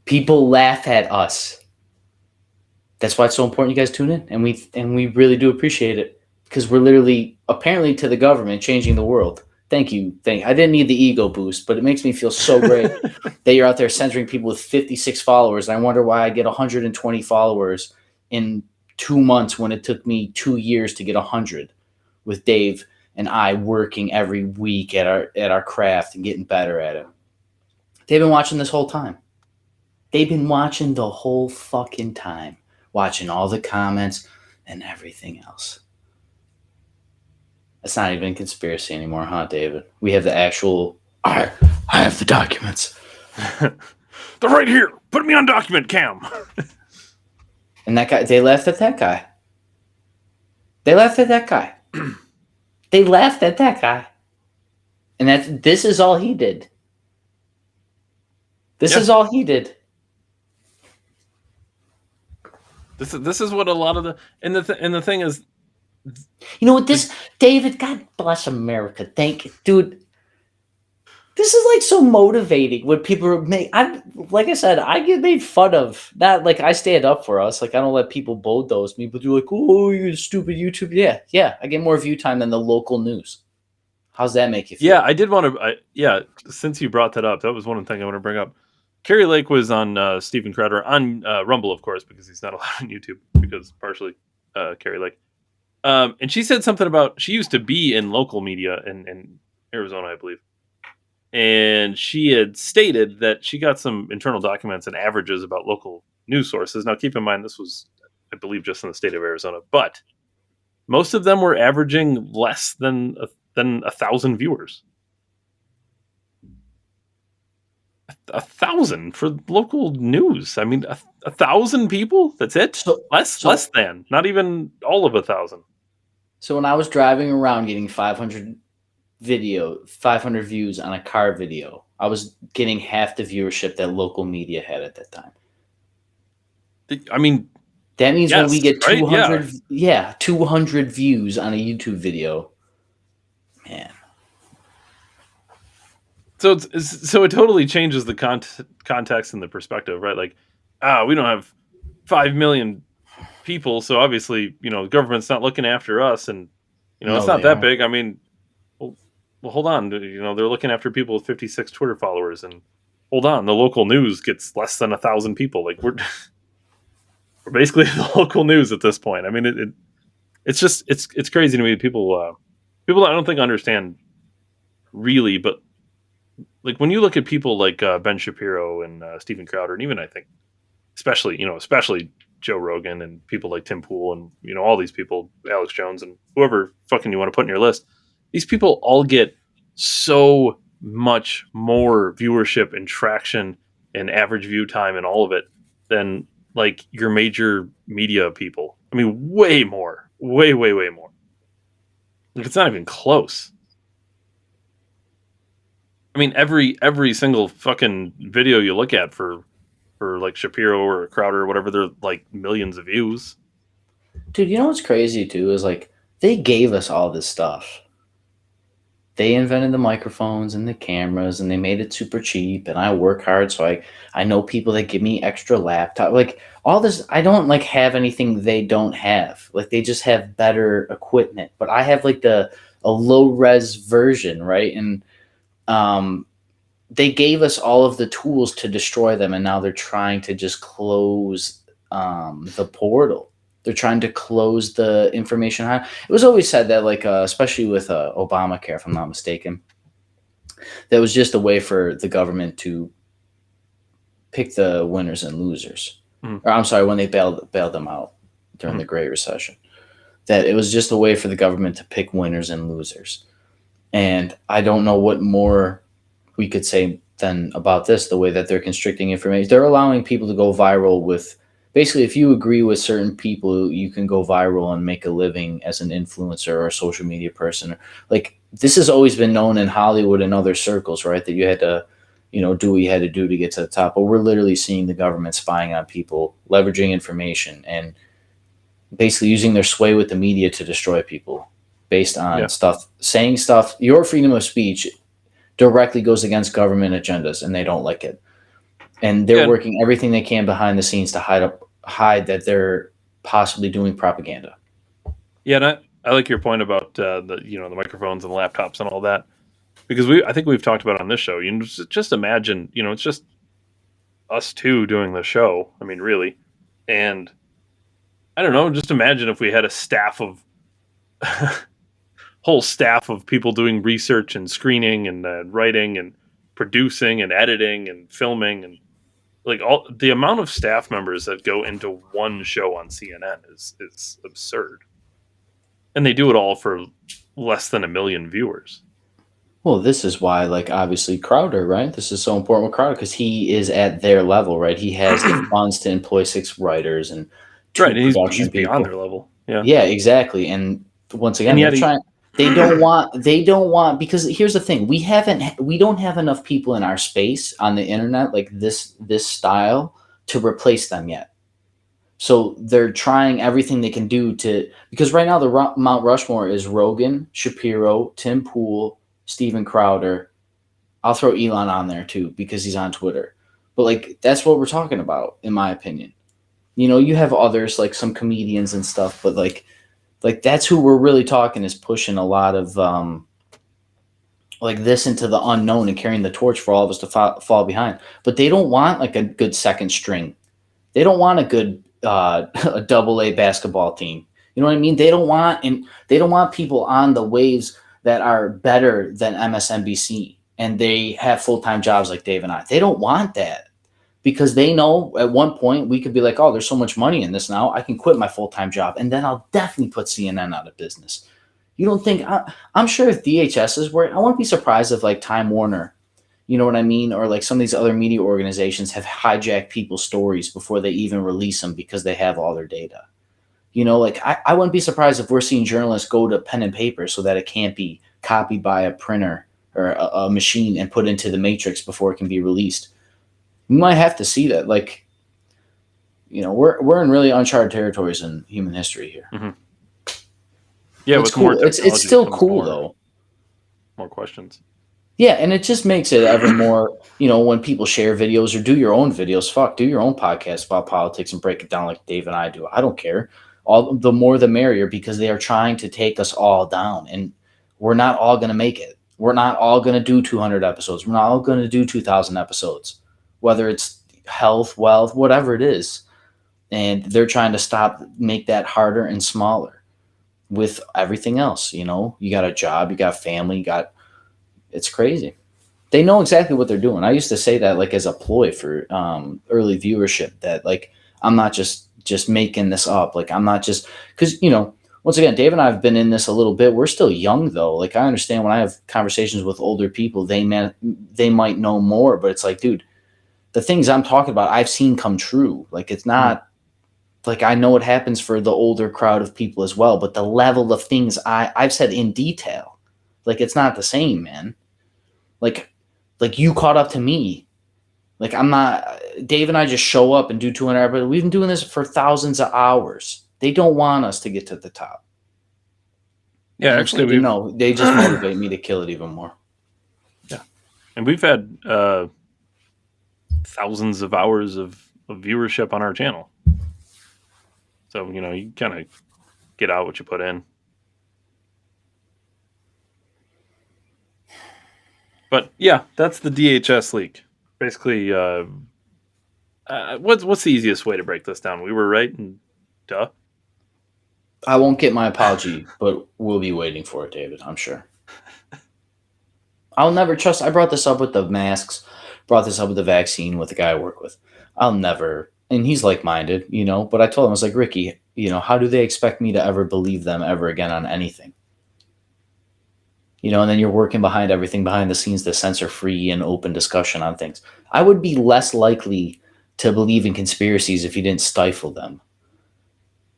People laugh at us. That's why it's so important you guys tune in, and we really do appreciate it, because we're literally, apparently to the government, changing the world. Thank you. I didn't need the ego boost, but it makes me feel so great that you're out there censoring people with 56 followers. And I wonder why I get 120 followers in 2 months when it took me 2 years to get 100, with Dave and I working every week at our craft and getting better at it. They've been watching this whole time. They've been watching the whole fucking time, watching all the comments and everything else. It's not even conspiracy anymore, huh, David? We have the actual... I have the documents. They're right here. Put me on document cam. And that guy, they laughed at that guy. They laughed at that guy. And this is all he did. This is all he did. This is what a lot of the... And the thing is... You know what, David, God bless America. Thank you, dude. This is like so motivating when people like I said, I get made fun of. Not like I stand up for us. Like I don't let people bulldoze me, but they're like, oh, you stupid YouTube. Yeah. I get more view time than the local news. How's that make you feel? Yeah, I did want to, since you brought that up, that was one thing I want to bring up. Carrie Lake was on Stephen Crowder on Rumble, of course, because he's not allowed on YouTube, because partially Carrie Lake. And she said something about, she used to be in local media in Arizona, I believe. And she had stated that she got some internal documents and averages about local news sources. Now, keep in mind, this was, I believe, just in the state of Arizona. But most of them were averaging less than 1,000 viewers. 1,000 for local news. I mean, 1,000 people? That's it? Less than. Not even all of 1,000. So when I was driving around getting 500 views on a car video, I was getting half the viewership that local media had at that time. I mean, that means when we get 200, right? 200 views on a YouTube video, man. So it totally changes the context and the perspective, right? Like, we don't have 5 million people, so obviously, the government's not looking after us, and it's not that big. I mean, well, hold on, they're looking after people with 56 Twitter followers, and hold on, the local news gets less than 1,000 people. Like we're basically the local news at this point. I mean, it's just it's crazy to me. People I don't think understand really, but like when you look at people like Ben Shapiro and Steven Crowder, and even I think especially Joe Rogan and people like Tim Pool and all these people, Alex Jones and whoever fucking you want to put in your list, these people all get so much more viewership and traction and average view time and all of it than like your major media people. I mean, way more, way more. Like, it's not even close. I mean, every single fucking video you look at for like Shapiro or Crowder or whatever, they're like millions of views. Dude, you know what's crazy too is like they gave us all this stuff. They invented the microphones and the cameras, and they made it super cheap. And I work hard, so I know people that give me extra laptop. Like all this, I don't like have anything they don't have. Like they just have better equipment. But I have like a low res version, right? And they gave us all of the tools to destroy them, and now they're trying to just close the portal. They're trying to close the information. It was always said that, like, especially with Obamacare, if I'm not mistaken, that was just a way for the government to pick the winners and losers. Or I'm sorry, when they bailed them out during the Great Recession, that it was just a way for the government to pick winners and losers. And I don't know what more we could say then about this, the way that they're constricting information. They're allowing people to go viral with, basically, if you agree with certain people, you can go viral and make a living as an influencer or a social media person. Like, this has always been known in Hollywood and other circles, right? That you had to, do what you had to do to get to the top. But we're literally seeing the government spying on people, leveraging information, and basically using their sway with the media to destroy people based on saying stuff. Your freedom of speech directly goes against government agendas, and they don't like it. And they're working everything they can behind the scenes to hide that they're possibly doing propaganda. Yeah, and I like your point about the microphones and the laptops and all that, because I think we've talked about it on this show. Just imagine, it's just us two doing the show. I mean, really, and I don't know. Just imagine if we had a staff of whole staff of people doing research and screening and writing and producing and editing and filming, and like all the amount of staff members that go into one show on CNN is absurd. And they do it all for less than 1 million viewers. Well, this is why, like, obviously Crowder, right? This is so important with Crowder because he is at their level, right? He has the funds to employ 6 writers and 2 production he's people. Beyond their level. Yeah, exactly. And once again, they're trying. They don't want, because here's the thing: we don't have enough people in our space on the internet like this style to replace them yet. So they're trying everything they can do because right now the Mount Rushmore is Rogan, Shapiro, Tim Pool, Steven Crowder. I'll throw Elon on there too because he's on Twitter. But like that's what we're talking about, in my opinion. You have others like some comedians and stuff, but like that's who we're really talking is pushing a lot of like this into the unknown and carrying the torch for all of us to fall behind. But they don't want like a good second string. They don't want a good a AA basketball team. You know what I mean? They don't want people on the waves that are better than MSNBC and they have full-time jobs like Dave and I. They don't want that. Because they know at one point we could be like, oh, there's so much money in this now. I can quit my full-time job. And then I'll definitely put CNN out of business. You don't think I'm sure if DHS is where I wouldn't be surprised if like Time Warner, you know what I mean? Or like some of these other media organizations have hijacked people's stories before they even release them because they have all their data. Like I wouldn't be surprised if we're seeing journalists go to pen and paper so that it can't be copied by a printer or a machine and put into the matrix before it can be released. We might have to see that. Like, we're in really uncharted territories in human history here. Mm-hmm. Yeah, it's cool. It's still cool though. More questions. Yeah, and it just makes it ever more, when people share videos or do your own videos, do your own podcast about politics and break it down like Dave and I do. I don't care. The more the merrier, because they are trying to take us all down, and we're not all going to make it. We're not all going to do 200 episodes. We're not all going to do 2,000 episodes, whether it's health, wealth, whatever it is. And they're trying to make that harder and smaller with everything else. You got a job, you got family, it's crazy. They know exactly what they're doing. I used to say that like as a ploy for early viewership, that like I'm not just making this up. Like I'm not just because once again, Dave and I have been in this a little bit. We're still young though. Like I understand when I have conversations with older people, they might know more, but it's like, dude, the things I'm talking about, I've seen come true. Like it's not like I know it happens for the older crowd of people as well, but the level of things I've said in detail. Like, it's not the same, man. Like you caught up to me. Like, I'm not, Dave and I just show up and do 200 episodes. We've been doing this for thousands of hours. They don't want us to get to the top. Yeah, and actually, they just motivate me to kill it even more. Yeah. And we've had thousands of hours of viewership on our channel. So, you kind of get out what you put in. But yeah, that's the DHS leak. Basically, what's the easiest way to break this down? We were right, and duh. I won't get my apology, but we'll be waiting for it, David. I'm sure. I'll never trust. I brought this up with the masks. Brought this up with the vaccine with the guy I work with. I'll never. And he's like-minded, But I told him, I was like, Ricky, how do they expect me to ever believe them ever again on anything? And then you're working behind everything behind the scenes to censor free and open discussion on things. I would be less likely to believe in conspiracies if you didn't stifle them.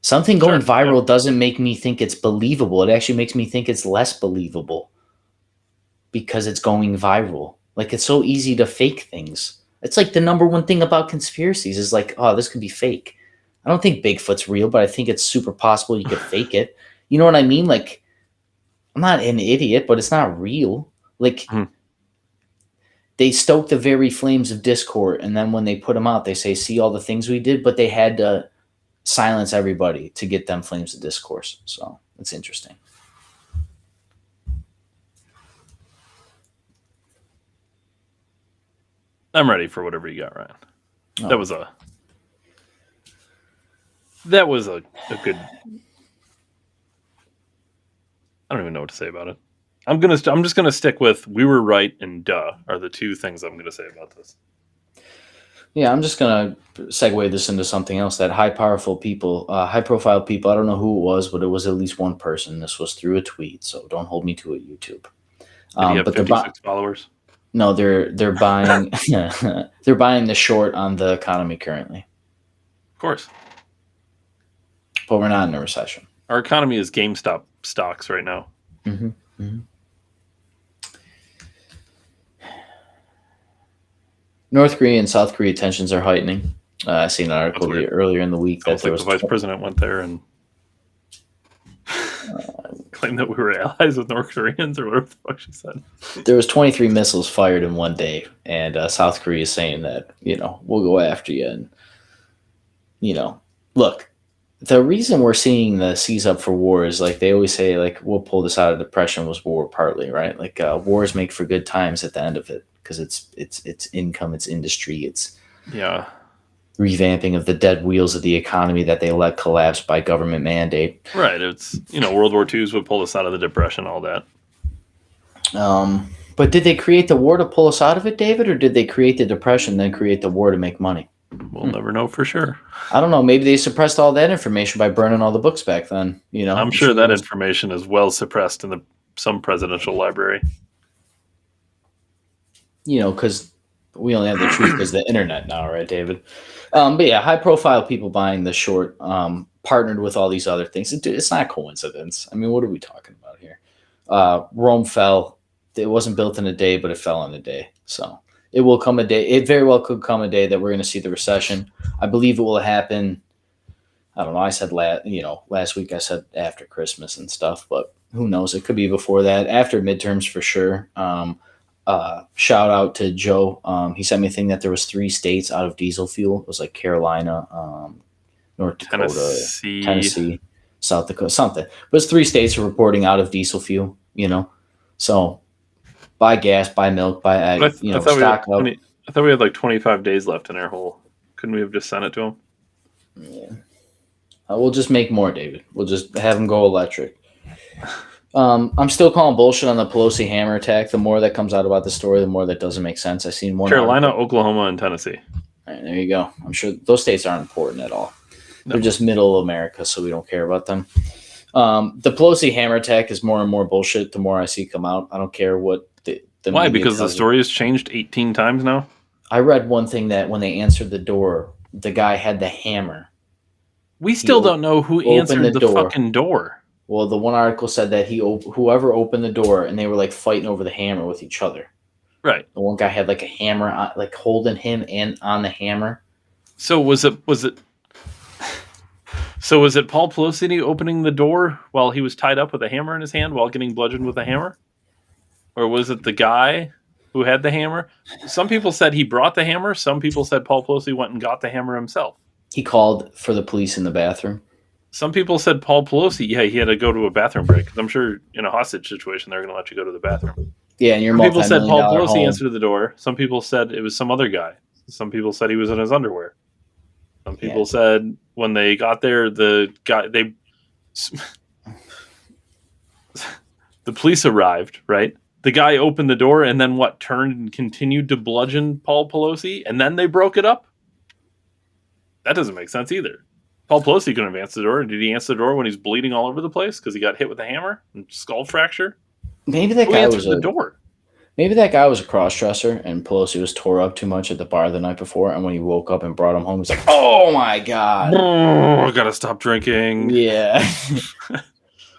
Something going viral doesn't make me think it's believable. It actually makes me think it's less believable because it's going viral. Like, it's so easy to fake things. It's like the number one thing about conspiracies is like, oh, this could be fake. I don't think Bigfoot's real, but I think it's super possible you could fake it. You know what I mean? Like, I'm not an idiot, but it's not real. Like, they stoke the very flames of discord, and then when they put them out, they say, see all the things we did, but they had to silence everybody to get them flames of discourse. So it's interesting. I'm ready for whatever you got, Ryan. Oh. That was a good. I don't even know what to say about it. I'm just gonna stick with we were right and duh are the two things I'm gonna say about this. Yeah, I'm just gonna segue this into something else. That high profile people. I don't know who it was, but it was at least one person. This was through a tweet, so don't hold me to it, YouTube. Did he have 56 followers? No, they're buying they're buying the short on the economy currently. Of course. But we're not in a recession. Our economy is GameStop stocks right now. Mm-hmm. Mm-hmm. North Korea and South Korea tensions are heightening. I seen an article earlier in the week that the vice president went there and claimed that we were allies with North Koreans or whatever the fuck she said. There was 23 missiles fired in one day, and South Korea is saying that, we'll go after you. And, look, the reason we're seeing the seize up for war is like they always say, like, we'll pull this out of depression was war partly, right? Like wars make for good times at the end of it because it's income, it's industry, it's revamping of the dead wheels of the economy that they let collapse by government mandate. Right. It's, World War II's would pull us out of the depression, all that. But did they create the war to pull us out of it, David, or did they create the depression, then create the war to make money? We'll never know for sure. I don't know. Maybe they suppressed all that information by burning all the books back then. I'm sure that information is well suppressed in some presidential library. Because we only have the truth because the internet now, right, David? But yeah, high-profile people buying the short, partnered with all these other things. It's not coincidence. I mean, what are we talking about here? Rome fell it wasn't built in a day, but it fell in a day. So it will come a day. It very well could come a day that we're going to see the recession. I believe it will happen. I don't know. I said last week I said after Christmas and stuff, but who knows? It could be before that. After midterms for sure. Shout out to Joe. He sent me a thing that there was 3 states out of diesel fuel. It was like Carolina, North Dakota, Tennessee, South Dakota, something. But it's 3 states are reporting out of diesel fuel. So buy gas, buy milk, buy egg. Stock up. I thought we had like 25 days left in our hole. Couldn't we have just sent it to him? Yeah. We'll just make more, David. We'll just have them go electric. I'm still calling bullshit on the Pelosi hammer attack. The more that comes out about the story, the more that doesn't make sense. I've seen one. Carolina, Oklahoma, and Tennessee. All right, there you go. I'm sure those states aren't important at all. No. They're just middle America, so we don't care about them. The Pelosi hammer attack is more and more bullshit the more I see come out. I don't care what the Why? Because the story has changed 18 times now? I read one thing that when they answered the door, the guy had the hammer. We still don't know who answered the fucking door. Well, the one article said that whoever opened the door, and they were like fighting over the hammer with each other. Right. The one guy had like a hammer, like holding him in on the hammer. So was it Paul Pelosi opening the door while he was tied up with a hammer in his hand while getting bludgeoned with a hammer? Or was it the guy who had the hammer? Some people said he brought the hammer. Some people said Paul Pelosi went and got the hammer himself. He called for the police in the bathroom. Some people said Paul Pelosi, he had to go to a bathroom break. Because I'm sure in a hostage situation, they're going to let you go to the bathroom. Yeah, and some people said Paul Pelosi answered the door. Some people said it was some other guy. Some people said he was in his underwear. Some people said when they got there, the police arrived, right? The guy opened the door and then turned and continued to bludgeon Paul Pelosi, and then they broke it up? That doesn't make sense either. Paul Pelosi couldn't have answered the door. Did he answer the door when he's bleeding all over the place because he got hit with a hammer and skull fracture? Maybe that guy was the door. Maybe that guy was a cross-dresser and Pelosi was tore up too much at the bar the night before, and when he woke up and brought him home, he's like, "Oh my god, I gotta stop drinking." Yeah.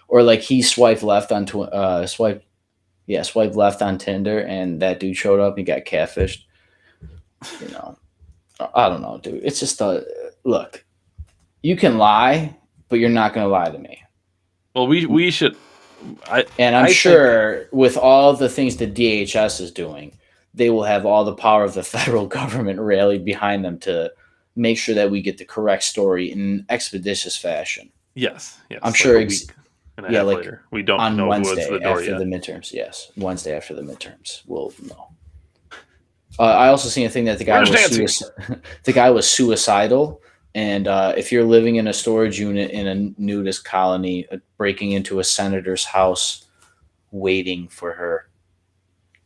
Or like he swiped left on left on Tinder, and that dude showed up. He got catfished. I don't know, dude. It's just look. You can lie, but you're not going to lie to me. Well, we should. I'm sure with all the things the DHS is doing, they will have all the power of the federal government rallied behind them to make sure that we get the correct story in an expeditious fashion. Yes. I'm sure. Later. We don't on know Wednesday who was the door after yet. the midterms. Yes, Wednesday after the midterms, we'll know. I also seen a thing that the guy was suicidal. And if you're living in a storage unit in a nudist colony, breaking into a senator's house, waiting for her,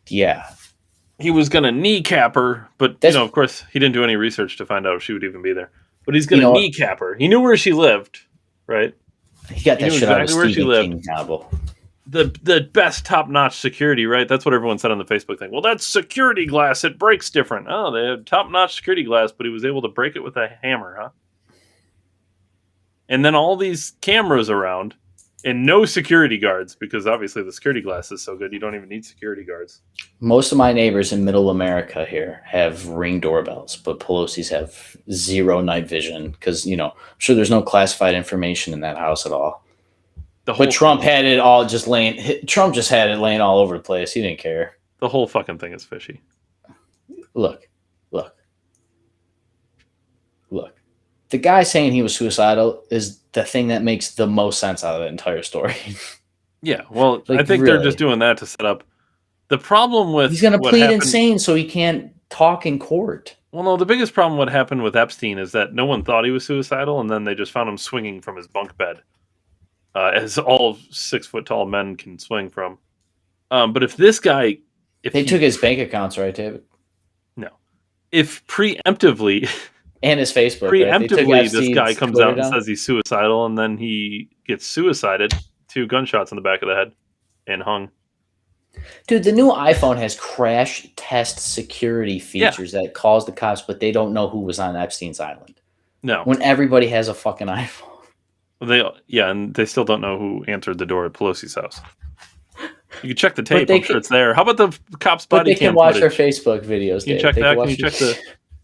he was going to kneecap her, but of course, he didn't do any research to find out if she would even be there. But he's going to kneecap her. He knew where she lived, right? He got that shit exactly out of where Stephen she lived. King novel. The best top-notch security, right? That's what everyone said on the Facebook thing. Well, that's security glass. It breaks different. Oh, they have top-notch security glass, but he was able to break it with a hammer, huh? And then all these cameras around and no security guards, because obviously the security glass is so good, you don't even need security guards. Most of my neighbors in middle America here have Ring doorbells, but Pelosi's have zero night vision because, I'm sure there's no classified information in that house at all. But Trump had it all just laying. Trump just had it laying all over the place. He didn't care. The whole fucking thing is fishy. Look. The guy saying he was suicidal is the thing that makes the most sense out of the entire story. Yeah, well, I think they're just doing that to set up. The problem with he's going to plead insane so he can't talk in court. Well, no, the biggest problem what happened with Epstein is that no one thought he was suicidal, and then they just found him swinging from his bunk bed. As all 6 foot tall men can swing from. But if this guy... They took his bank accounts, right, David? No. If preemptively... And his Facebook. Preemptively, right? this guy comes out and says he's suicidal, and then he gets suicided, 2 gunshots in the back of the head, and hung. Dude, the new iPhone has crash test security features that calls the cops, but they don't know who was on Epstein's island. No. When everybody has a fucking iPhone. And they still don't know who answered the door at Pelosi's house. You can check the tape. I'm sure it's there. How about the cops' body cam cam footage? They can watch footage? their Facebook videos. Can you check that? Can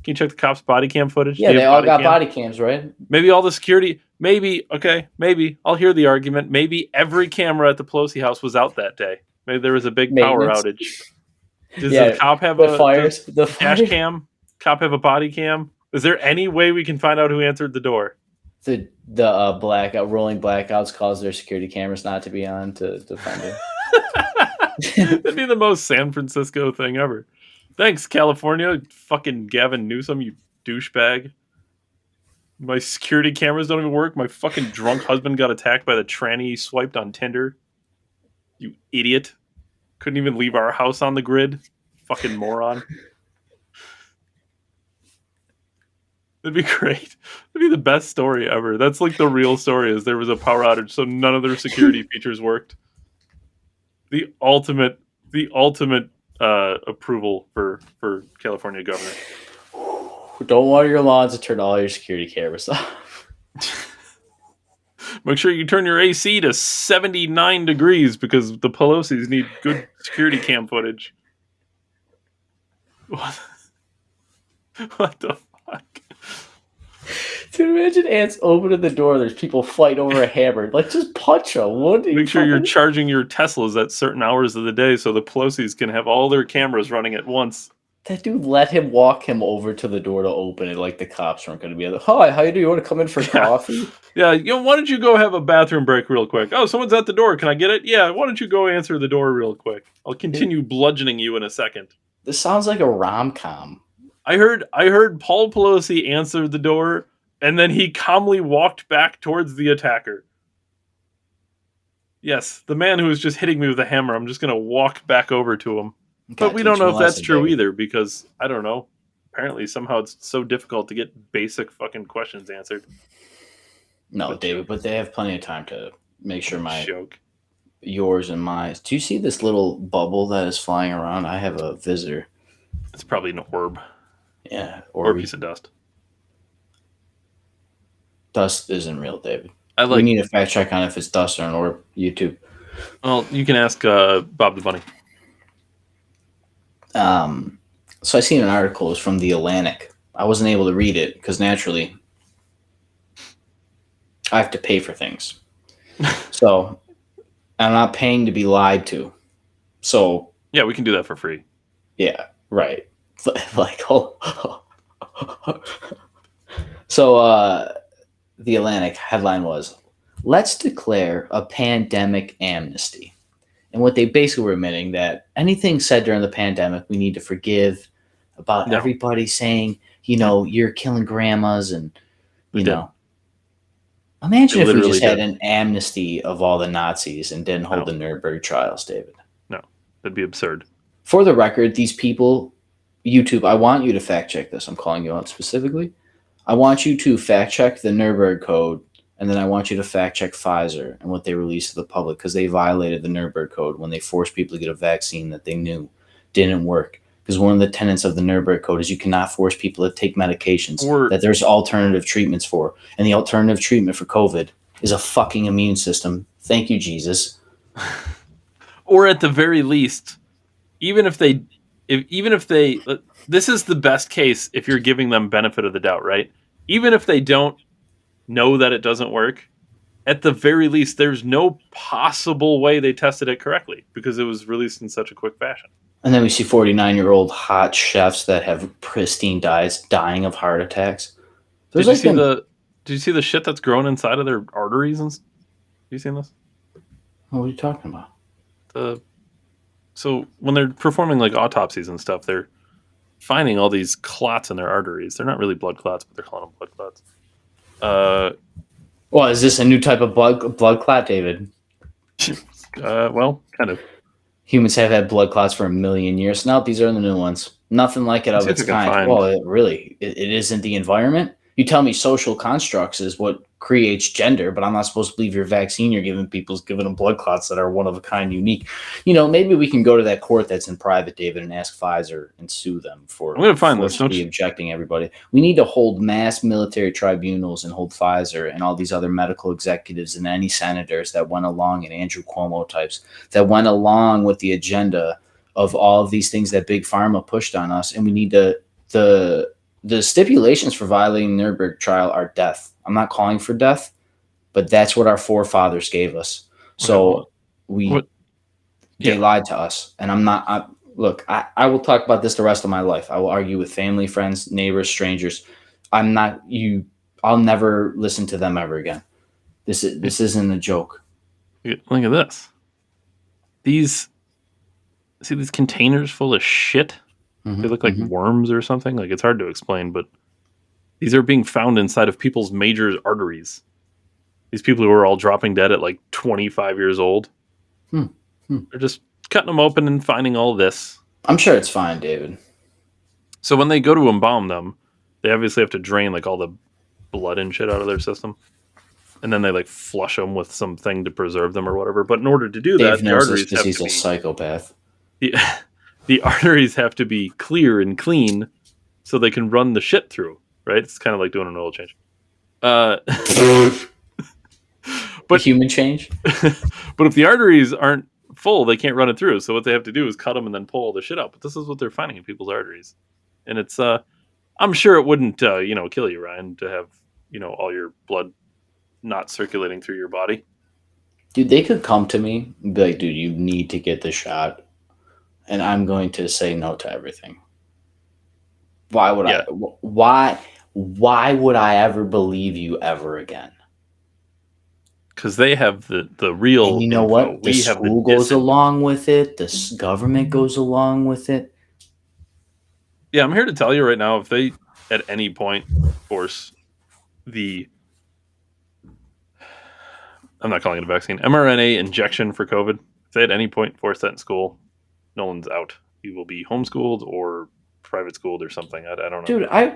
you check the cops' body cam footage? Yeah, they all got body cams, right? Maybe all the security. Maybe I'll hear the argument. Maybe every camera at the Pelosi house was out that day. Maybe there was a big power outage. Does the cop have the dash cam? Cop have a body cam? Is there any way we can find out who answered the door? The rolling blackouts cause their security cameras not to be on to find it. That'd be the most San Francisco thing ever. Thanks, California. Fucking Gavin Newsom, you douchebag. My security cameras don't even work. My fucking drunk husband got attacked by the tranny he swiped on Tinder. You idiot. Couldn't even leave our house on the grid. Fucking moron. That'd be great. That'd be the best story ever. That's like the real story is there was a power outage, so none of their security features worked. The ultimate approval for California governor. Don't water your lawns and turn all your security cameras off. Make sure you turn your AC to 79 degrees because the Pelosi's need good security cam footage. What the fuck? Dude, imagine ants opening the door. There's people fighting over a hammer. Like, just punch them. Make sure you're charging your Teslas at certain hours of the day so the Pelosi's can have all their cameras running at once. That dude let him walk him over to the door to open it. Like the cops weren't going to be like, "Hi, how you doing? You want to come in for coffee?" Yeah, why don't you go have a bathroom break real quick? Oh, someone's at the door. Can I get it? Yeah, why don't you go answer the door real quick? I'll continue bludgeoning you in a second. This sounds like a rom-com. I heard Paul Pelosi answer the door, and then he calmly walked back towards the attacker. Yes, the man who was just hitting me with a hammer, I'm just going to walk back over to him. But we don't know if that's true either, because, I don't know, apparently somehow it's so difficult to get basic fucking questions answered. No, David, but they have plenty of time to make sure yours and mine. Do you see this little bubble that is flying around? I have a visitor. It's probably an orb. Yeah, or a piece of dust. Dust isn't real, David. We need a fact check on if it's dust or an orb. YouTube. Well, you can ask Bob the Bunny. So I seen an article. It was from The Atlantic. I wasn't able to read it because naturally I have to pay for things. So I'm not paying to be lied to. So yeah, we can do that for free. Yeah, right. Like, So The Atlantic headline was, "Let's declare a pandemic amnesty." And what they basically were admitting that anything said during the pandemic, we need to forgive about everybody saying, you're killing grandmas and, know. Imagine if we just had an amnesty of all the Nazis and didn't hold the Nuremberg trials, David. No, that'd be absurd. For the record, these people, YouTube, I want you to fact check this. I'm calling you out specifically. I want you to fact check the Nuremberg Code. And then I want you to fact check Pfizer and what they released to the public because they violated the Nuremberg Code when they forced people to get a vaccine that they knew didn't work. Because one of the tenets of the Nuremberg Code is you cannot force people to take medications that there's alternative treatments for. And the alternative treatment for COVID is a fucking immune system. Thank you, Jesus. Or at the very least, even if they, this is the best case if you're giving them benefit of the doubt, right? Even if they don't know that it doesn't work, at the very least, there's no possible way they tested it correctly because it was released in such a quick fashion. And then we see 49-year-old hot chefs that have pristine diets dying of heart attacks. Did you see the shit that's grown inside of their arteries? Have you seen this? What are you talking about? So when they're performing like autopsies and stuff, they're finding all these clots in their arteries. They're not really blood clots, but they're calling them blood clots. Well, is this a new type of blood clot, David? Well, kind of. Humans have had blood clots for 1 million years. No, these are the new ones. Nothing like it of its kind. Well, it isn't the environment. You tell me social constructs is what creates gender, but I'm not supposed to believe your vaccine you're giving them blood clots that are one of a kind, unique. Maybe we can go to that court that's in private, David, and ask Pfizer and sue them for I'm going to find this. objecting everybody. We need to hold mass military tribunals and hold Pfizer and all these other medical executives and any senators that went along, and Andrew Cuomo types that went along with the agenda of all of these things that Big Pharma pushed on us. And we need the stipulations for violating the Nuremberg trial are death. I'm not calling for death, but that's what our forefathers gave us. So they lied to us. And I will talk about this the rest of my life. I will argue with family, friends, neighbors, strangers. I'll never listen to them ever again. This isn't a joke. Look at this. These containers full of shit. They look like worms or something. Like, it's hard to explain, but these are being found inside of people's major arteries. These people who are all dropping dead at like 25 years old. They're just cutting them open and finding all this. I'm sure it's fine, David. So when they go to embalm them, they obviously have to drain like all the blood and shit out of their system. And then they like flush them with something to preserve them or whatever. But in order to do that, the arteries have to be... He's a psychopath. The arteries have to be clear and clean so they can run the shit through, right? It's kind of like doing an oil change. But human change? But if the arteries aren't full, they can't run it through. So what they have to do is cut them and then pull all the shit out. But this is what they're finding in people's arteries. And it's, I'm sure it wouldn't, kill you, Ryan, to have, all your blood not circulating through your body. Dude, they could come to me and be like, dude, you need to get the shot. And I'm going to say no to everything. Why would I? Why would I ever believe you ever again? Because they have the real. And you know info. What? The school goes along with it. The government goes along with it. Yeah, I'm here to tell you right now, if they at any point force I'm not calling it a vaccine, mRNA injection for COVID, if they at any point force that in school, Nolan's out. He will be homeschooled or private schooled or something. I don't know.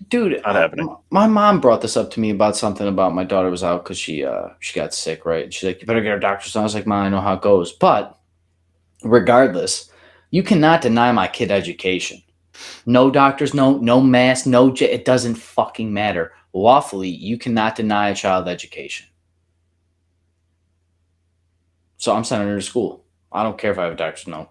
Dude, not happening. My mom brought this up to me about something about my daughter was out because she got sick, right? And she's like, you better get her doctor's. I was like, Mom, I know how it goes. But regardless, you cannot deny my kid education. No doctors, no mask, it doesn't fucking matter. Lawfully, you cannot deny a child education. So I'm sending her to school. I don't care if I have a doctor's note.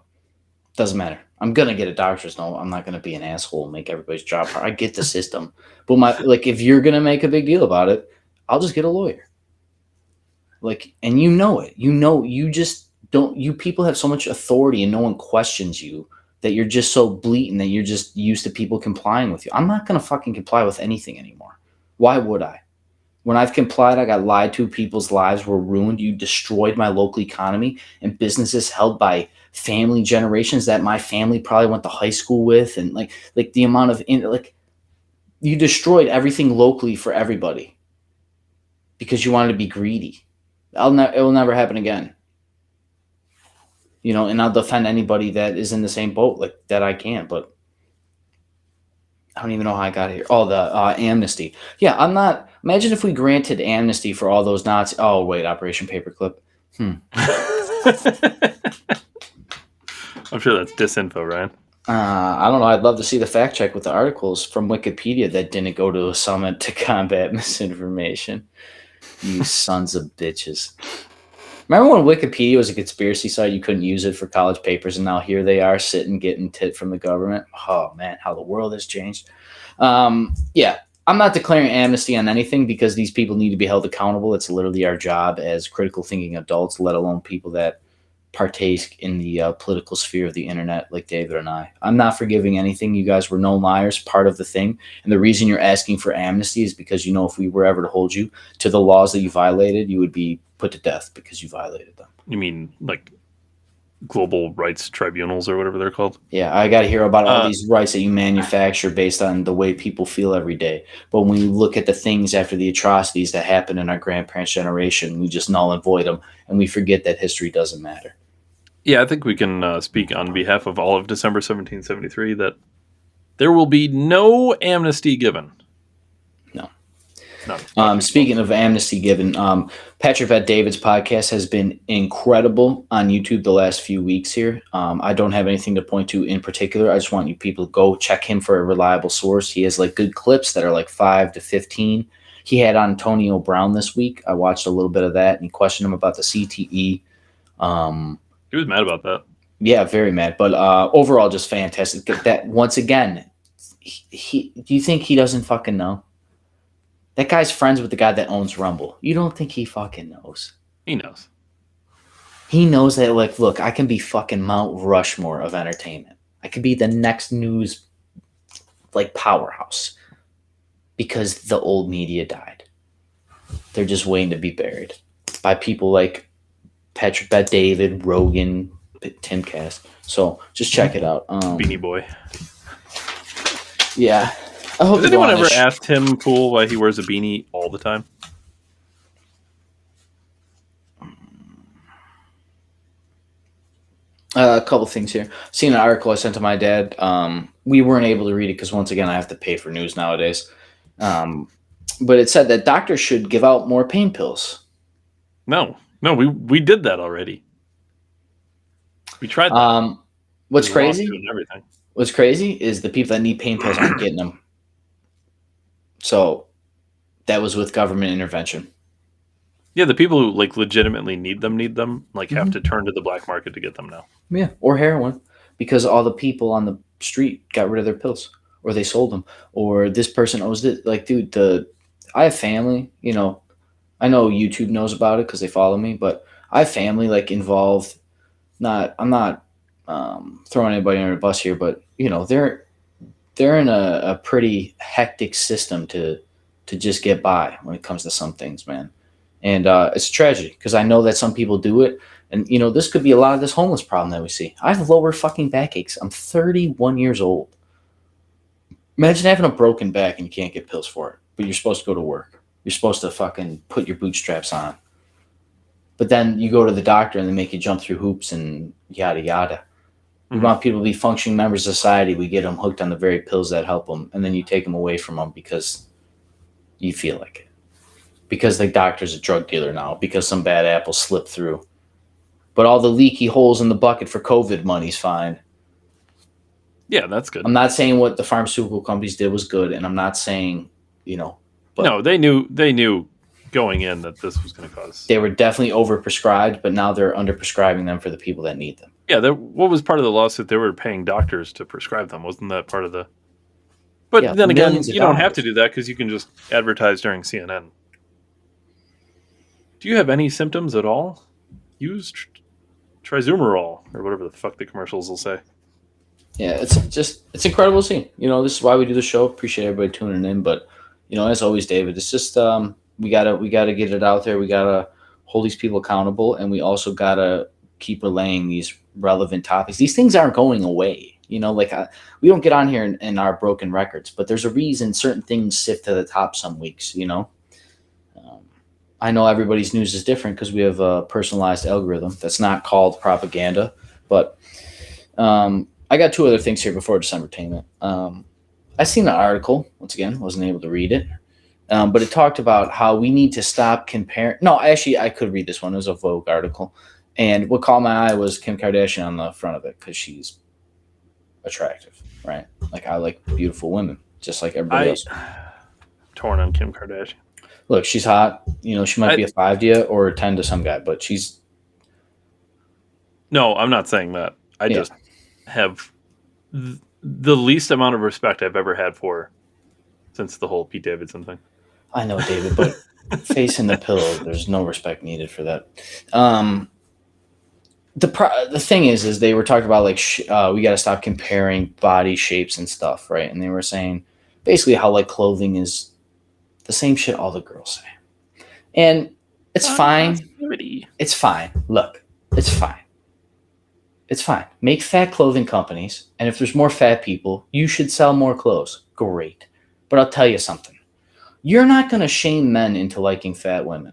Doesn't matter. I'm gonna get a doctor's note. I'm not gonna be an asshole and make everybody's job hard. I get the system, but if you're gonna make a big deal about it, I'll just get a lawyer. And you know it. You just don't. You people have so much authority, and no one questions you. That you're just so blatant that you're just used to people complying with you. I'm not gonna fucking comply with anything anymore. Why would I? When I've complied, I got lied to. People's lives were ruined. You destroyed my local economy and businesses held by family generations that my family probably went to high school with. And like the amount of, you destroyed everything locally for everybody because you wanted to be greedy. It will never happen again. And I'll defend anybody that is in the same boat like that I can, but I don't even know how I got here. Oh, the amnesty. Yeah, I'm not. Imagine if we granted amnesty for all those Nazis. Oh, wait, Operation Paperclip. I'm sure that's disinfo, Ryan. I don't know. I'd love to see the fact check with the articles from Wikipedia that didn't go to a summit to combat misinformation. You sons of bitches. Remember when Wikipedia was a conspiracy site? You couldn't use it for college papers, and now here they are sitting getting tit from the government. Oh, man, how the world has changed. Yeah, I'm not declaring amnesty on anything because these people need to be held accountable. It's literally our job as critical thinking adults, let alone people that partake in the political sphere of the internet like David and I. I'm not forgiving anything. You guys were known liars, part of the thing. And the reason you're asking for amnesty is because, if we were ever to hold you to the laws that you violated, you would be put to death because you violated them. You mean like global rights tribunals or whatever they're called? Yeah, I got to hear about all these rights that you manufacture based on the way people feel every day. But when you look at the things after the atrocities that happened in our grandparents' generation, we just null and void them, and we forget that history doesn't matter. Yeah, I think we can speak on behalf of all of December 1773 that there will be no amnesty given. No. Speaking of amnesty given, Patrick Bet David's podcast has been incredible on YouTube the last few weeks here. I don't have anything to point to in particular. I just want you people to go check him for a reliable source. He has like good clips that are like 5 to 15. He had Antonio Brown this week. I watched a little bit of that, and he questioned him about the CTE. He was mad about that. Yeah, very mad. But overall, just fantastic. That once again, do you think he doesn't fucking know? That guy's friends with the guy that owns Rumble. You don't think he fucking knows? He knows. He knows that, like, look, I can be fucking Mount Rushmore of entertainment. I could be the next news, like, powerhouse because the old media died. They're just waiting to be buried by people like Patrick Bet David, Rogan, Timcast. So just check it out. Beanie Boy. Yeah. Has anyone ever asked him, Pool, why he wears a beanie all the time? A couple things here. Seen an article I sent to my dad. We weren't able to read it because, once again, I have to pay for news nowadays. But it said that doctors should give out more pain pills. No, we did that already. We tried that. What's crazy is the people that need pain pills aren't getting them. So that was with government intervention. Yeah, the people who like legitimately need them, like have to turn to the black market to get them now. Yeah, or heroin, because all the people on the street got rid of their pills, or they sold them, or this person owes it. Like, dude, I have family. You know, I know YouTube knows about it because they follow me, but I have family like involved. I'm not throwing anybody under the bus here, but you know, they're in a pretty hectic system to just get by when it comes to some things, man. And it's a tragedy because I know that some people do it. And, you know, this could be a lot of this homeless problem that we see. I have lower fucking backaches. I'm 31 years old. Imagine having a broken back and you can't get pills for it, but you're supposed to go to work. You're supposed to fucking put your bootstraps on. But then you go to the doctor and they make you jump through hoops and yada, yada. We want people to be functioning members of society. We get them hooked on the very pills that help them, and then you take them away from them because you feel like it. Because the doctor's a drug dealer now, because some bad apple slipped through. But all the leaky holes in the bucket for COVID money's fine. Yeah, that's good. I'm not saying what the pharmaceutical companies did was good, and I'm not saying, you know. But no, they knew going in that this was going to cause. They were definitely overprescribed, but now they're underprescribing them for the people that need them. Yeah, what was part of the lawsuit? They were paying doctors to prescribe them. Wasn't that part of the... But yeah, then again, you don't have to do that because you can just advertise during CNN. Do you have any symptoms at all? Use Trizumarol or whatever the fuck the commercials will say. Yeah, it's incredible to see. You know, this is why we do the show. Appreciate everybody tuning in. But, you know, as always, David, it's just we gotta get it out there. We gotta hold these people accountable, and we also gotta keep relaying these relevant topics. These things aren't going away. You know, like we don't get on here in our broken records, but there's a reason certain things sift to the top some weeks. You know. I know everybody's news is different because we have a personalized algorithm that's not called propaganda. But I got two other things here before Decembertainment. I seen an article. Once again, wasn't able to read it. But it talked about how we need to stop comparing. No, actually, I could read this one. It was a Vogue article. And what caught my eye was Kim Kardashian on the front of it because she's attractive, right? Like, I like beautiful women, just like everybody else. Torn on Kim Kardashian. Look, she's hot. You know, she might be a 5 to you or a 10 to some guy, but she's... No, I'm not saying that. I just have the least amount of respect I've ever had for her since the whole Pete Davidson thing. I know, David, but facing the pillow, there's no respect needed for that. The thing is they were talking about, like, we got to stop comparing body shapes and stuff, right? And they were saying basically how, like, clothing is the same shit all the girls say. And it's fine. It's fine. Look, it's fine. It's fine. Make fat clothing companies, and if there's more fat people, you should sell more clothes. Great. But I'll tell you something. You're not going to shame men into liking fat women.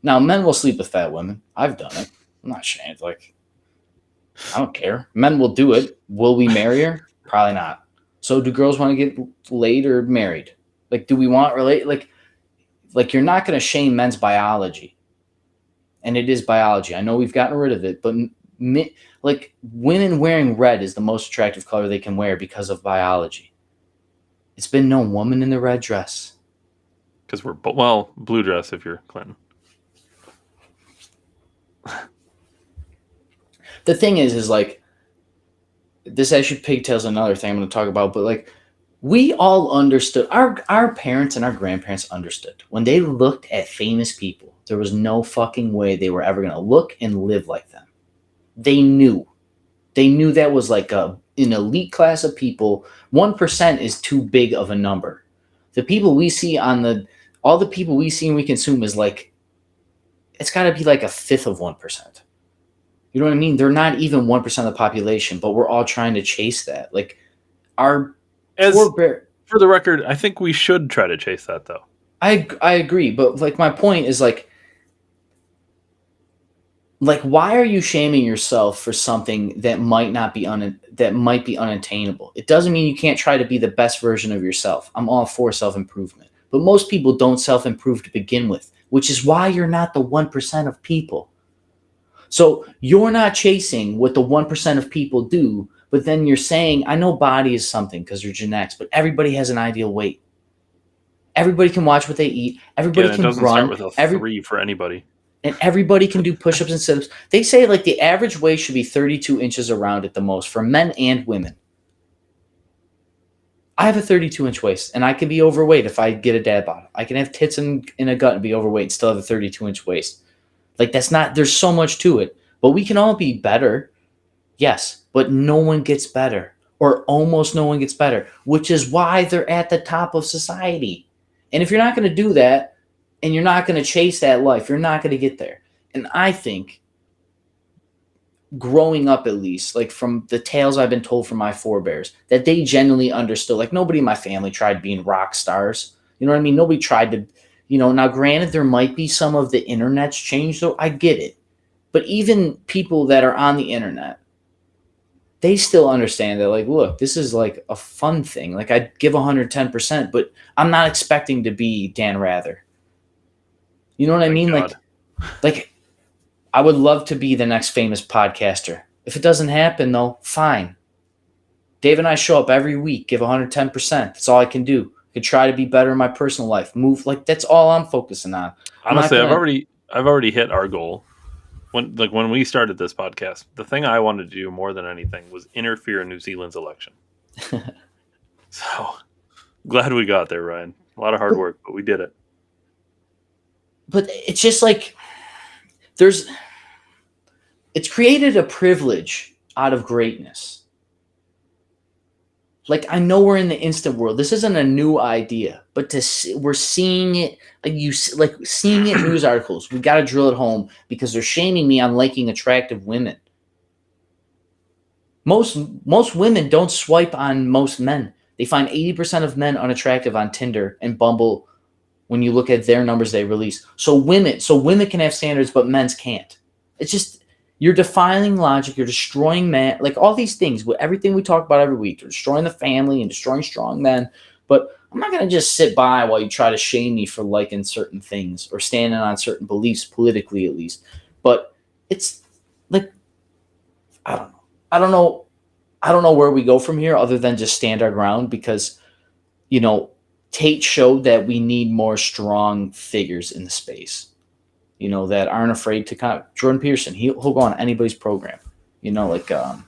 Now, men will sleep with fat women. I've done it. I'm not ashamed. Like, I don't care. Men will do it. Will we marry her? Probably not. So do girls want to get laid or married? Like, do we want relate? Like, like, you're not going to shame men's biology. And it is biology. I know we've gotten rid of it, but like, women wearing red is the most attractive color they can wear because of biology. It's been known, woman in the red dress. Because we're, blue dress if you're Clinton. The thing is like, this actually pigtails another thing I'm going to talk about, but like, we all understood, our parents and our grandparents understood when they looked at famous people, there was no fucking way they were ever going to look and live like them. They knew that was like an elite class of people. 1% is too big of a number. The people we see all the people we see and we consume is like, it's got to be like a fifth of 1%. You know what I mean? They're not even 1% of the population, but we're all trying to chase that. Like, for the record, I think we should try to chase that, though. I agree, but like, my point is like, why are you shaming yourself for something that might be unattainable? It doesn't mean you can't try to be the best version of yourself. I'm all for self-improvement, but most people don't self-improve to begin with, which is why you're not the 1% of people. So you're not chasing what the 1% of people do, but then you're saying, I know body is something because you're genetics, but everybody has an ideal weight. Everybody can watch what they eat. Everybody can doesn't run. Start with a 3 for anybody. And everybody can do push-ups and sit-ups. They say like the average waist should be 32 inches around at the most for men and women. I have a 32-inch waist, and I can be overweight if I get a dad bod. I can have tits and a gut and be overweight and still have a 32-inch waist. Like, there's so much to it. But we can all be better. Yes, but no one gets better, or almost no one gets better, which is why they're at the top of society. And if you're not going to do that, and you're not going to chase that life, you're not going to get there. And I think, growing up at least, like from the tales I've been told from my forebears, that they genuinely understood. Like, nobody in my family tried being rock stars. You know what I mean? Nobody tried to, now granted, there might be some of the internet's changed, so I get it. But even people that are on the internet, they still understand that, like, look, this is like a fun thing. Like, I'd give 110%, but I'm not expecting to be Dan Rather. You know what I mean? God. Like, I would love to be the next famous podcaster. If it doesn't happen, though, fine. Dave and I show up every week, give 110%. That's all I can do. I can try to be better in my personal life. Move, like, that's all I'm focusing on. Honestly, I've already hit our goal. When we started this podcast, the thing I wanted to do more than anything was interfere in New Zealand's election. So glad we got there, Ryan. A lot of hard work, but we did it. But it's just like, it's created a privilege out of greatness. Like, I know we're in the instant world. This isn't a new idea, but we're seeing it. Seeing it in news articles. We got to drill it home because they're shaming me on liking attractive women. Most women don't swipe on most men. They find 80% of men unattractive on Tinder and Bumble when you look at their numbers they release. So women can have standards, but men's can't. It's just, you're defiling logic. You're destroying man, like all these things, with everything we talk about every week. You're destroying the family and destroying strong men. But I'm not going to just sit by while you try to shame me for liking certain things or standing on certain beliefs, politically at least. But it's like, I don't know where we go from here other than just stand our ground, because, Tate showed that we need more strong figures in the space, that aren't afraid to Jordan Peterson. He'll go on anybody's program, that's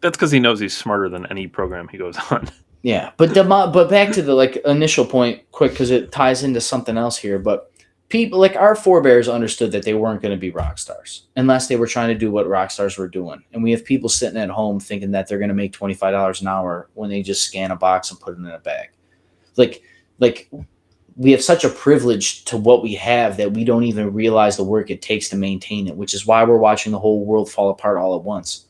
because he knows he's smarter than any program he goes on. Yeah. But back to the initial point quick, because it ties into something else here. But people like our forebears understood that they weren't going to be rock stars unless they were trying to do what rock stars were doing. And we have people sitting at home thinking that they're going to make $25 an hour when they just scan a box and put it in a bag. Like we have such a privilege to what we have that we don't even realize the work it takes to maintain it, which is why we're watching the whole world fall apart all at once.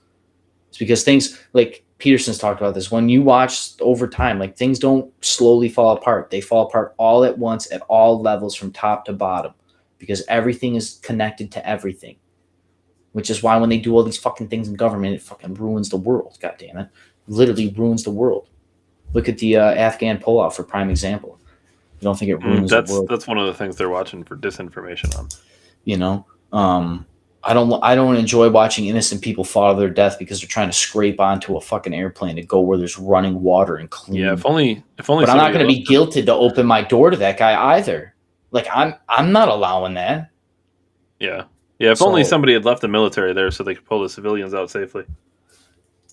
It's because things like Peterson's talked about this. When you watch over time, like, things don't slowly fall apart. They fall apart all at once at all levels from top to bottom, because everything is connected to everything, which is why when they do all these fucking things in government, it fucking ruins the world. God damn it. Literally ruins the world. Look at the Afghan pullout for prime example. You don't think it ruins the world? That's one of the things they're watching for disinformation on. You know, I don't enjoy watching innocent people fall to their death because they're trying to scrape onto a fucking airplane to go where there's running water and clean. Yeah, if only. But I'm not going to be guilted to open my door to that guy either. Like I'm not allowing that. Yeah. If only somebody had left the military there so they could pull the civilians out safely.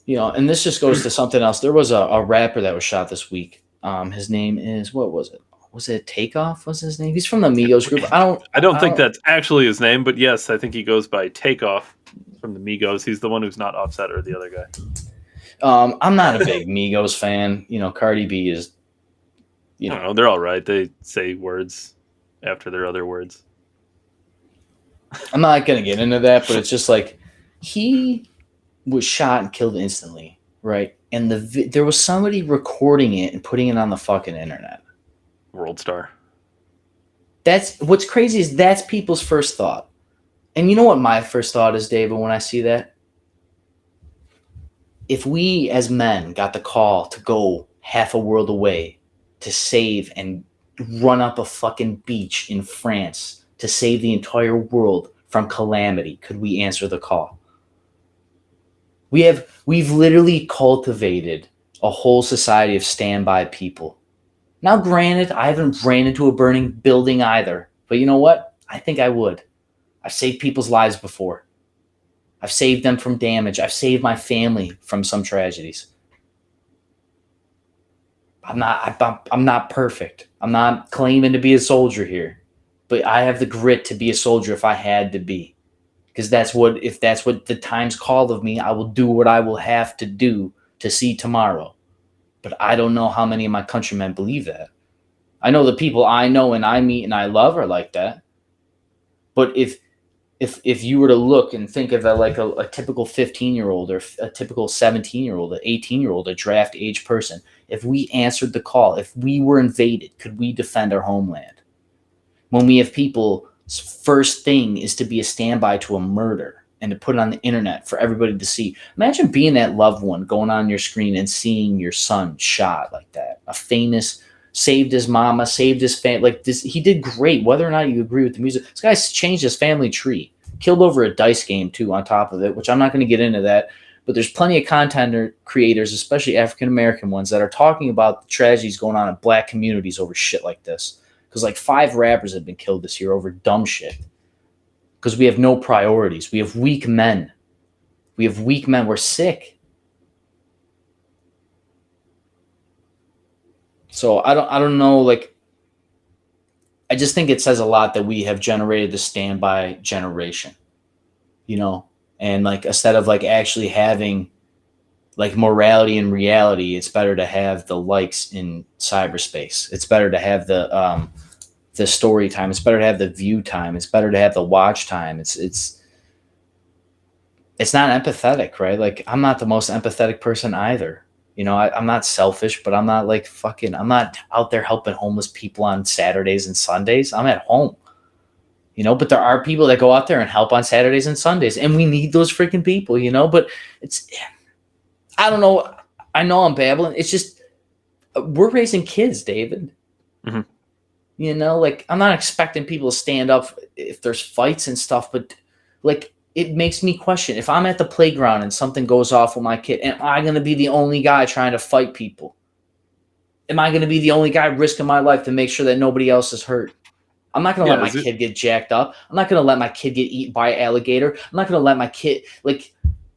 You know, and this just goes to something else. There was a rapper that was shot this week. His name is, what was it? Was it Takeoff? Was his name? He's from the Migos group. I don't think that's actually his name, but yes, I think he goes by Takeoff from the Migos. He's the one who's not Offset or the other guy. I'm not a big Migos fan. You know, Cardi B is. I don't know. They're all right. They say words after their other words. I'm not gonna get into that, but it's just like he was shot and killed instantly, right? And there was somebody recording it and putting it on the fucking internet. World Star. That's what's crazy is that's people's first thought. And you know what my first thought is, David, when I see that? If we as men got the call to go half a world away to save and run up a fucking beach in France to save the entire world from calamity, could we answer the call? We've literally cultivated a whole society of standby people. Now, granted, I haven't ran into a burning building either, but you know what? I think I would. I've saved people's lives before. I've saved them from damage. I've saved my family from some tragedies. I'm not perfect. I'm not claiming to be a soldier here, but I have the grit to be a soldier if I had to be. Because if that's what the time's called of me, I will do what I will have to do to see tomorrow. But I don't know how many of my countrymen believe that. I know the people I know and I meet and I love are like that. But if you were to look and think of a typical 15-year-old or a typical 17-year-old, an 18-year-old, a draft age person, if we answered the call, if we were invaded, could we defend our homeland? When we have people's first thing is to be a standby to a murder and to put it on the internet for everybody to see. Imagine being that loved one going on your screen and seeing your son shot like that. A famous, saved his mama, saved his family. Like this, he did great, whether or not you agree with the music. This guy's changed his family tree. Killed over a dice game, too, on top of it, which I'm not going to get into that. But there's plenty of content creators, especially African-American ones, that are talking about the tragedies going on in black communities over shit like this. Because like 5 rappers have been killed this year over dumb shit. Because we have no priorities. We have weak men. We're sick. So I don't know. Like, I just think it says a lot that we have generated the standby generation. You know, and like instead of like actually having like morality and reality, it's better to have the likes in cyberspace. It's better to have the story time. It's better to have the view time. It's better to have the watch time. It's not empathetic, right? Like I'm not the most empathetic person either. You know, I'm not selfish, but I'm not like I'm not out there helping homeless people on Saturdays and Sundays. I'm at home, you know, but there are people that go out there and help on Saturdays and Sundays, and we need those freaking people, you know, but I don't know. I know I'm babbling. It's just, we're raising kids, David. Mm-hmm. You know, like I'm not expecting people to stand up if there's fights and stuff, but like, it makes me question if I'm at the playground and something goes off with my kid, am I going to be the only guy trying to fight people? Am I going to be the only guy risking my life to make sure that nobody else is hurt? I'm not going to let my kid get jacked up. I'm not going to let my kid get eaten by an alligator. I'm not going to let my kid, like,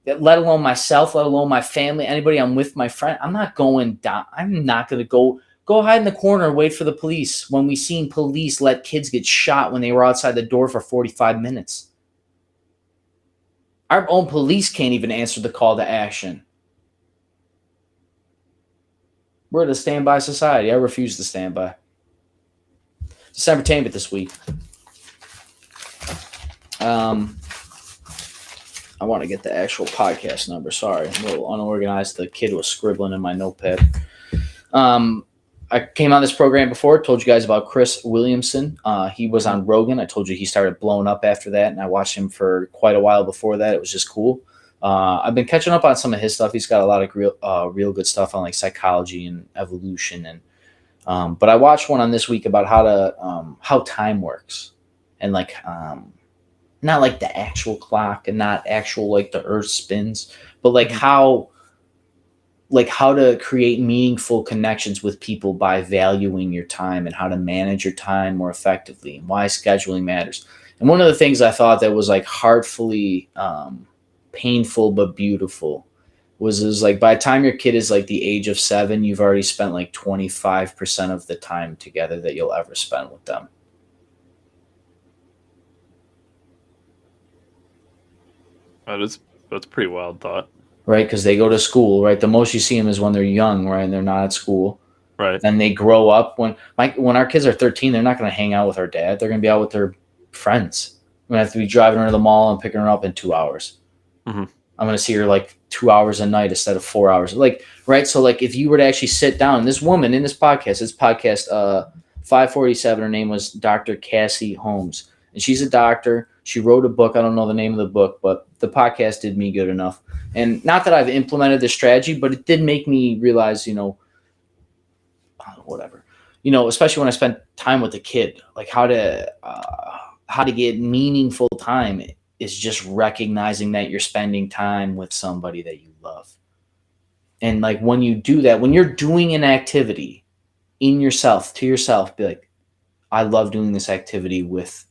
let alone myself, let alone my family, anybody I'm with, my friend. I'm not going down. I'm not going to go hide in the corner and wait for the police when we seen police let kids get shot when they were outside the door for 45 minutes. Our own police can't even answer the call to action. We're at a standby society. I refuse to stand by. Decembertainment this week. I want to get the actual podcast number. Sorry, I'm a little unorganized. The kid was scribbling in my notepad. I came on this program before, told you guys about Chris Williamson. He was on Rogan. I told you he started blowing up after that, and I watched him for quite a while before that. It was just cool. I've been catching up on some of his stuff. He's got a lot of real good stuff on like psychology and evolution and But I watched one on this week about how time works, and like not like the actual clock and not actual like the earth spins, but like how to create meaningful connections with people by valuing your time and how to manage your time more effectively and why scheduling matters. And one of the things I thought that was like heartfully painful but beautiful was like by the time your kid is like the age of 7, you've already spent like 25% of the time together that you'll ever spend with them. That's a pretty wild thought. Right, because they go to school, right? The most you see them is when they're young, right? And they're not at school. Right. Then they grow up. When our kids are 13, they're not going to hang out with our dad. They're going to be out with their friends. I'm going to have to be driving her to the mall and picking her up in 2 hours. Mm-hmm. I'm going to see her like 2 hours a night instead of 4 hours. Like, right? So like if you were to actually sit down, this woman in this podcast 547, her name was Dr. Cassie Holmes. And she's a doctor. She wrote a book. I don't know the name of the book, but the podcast did me good enough. And not that I've implemented this strategy, but it did make me realize, whatever, especially when I spent time with a kid, like how to get meaningful time is just recognizing that you're spending time with somebody that you love. And like when you do that, when you're doing an activity to yourself, be like, I love doing this activity with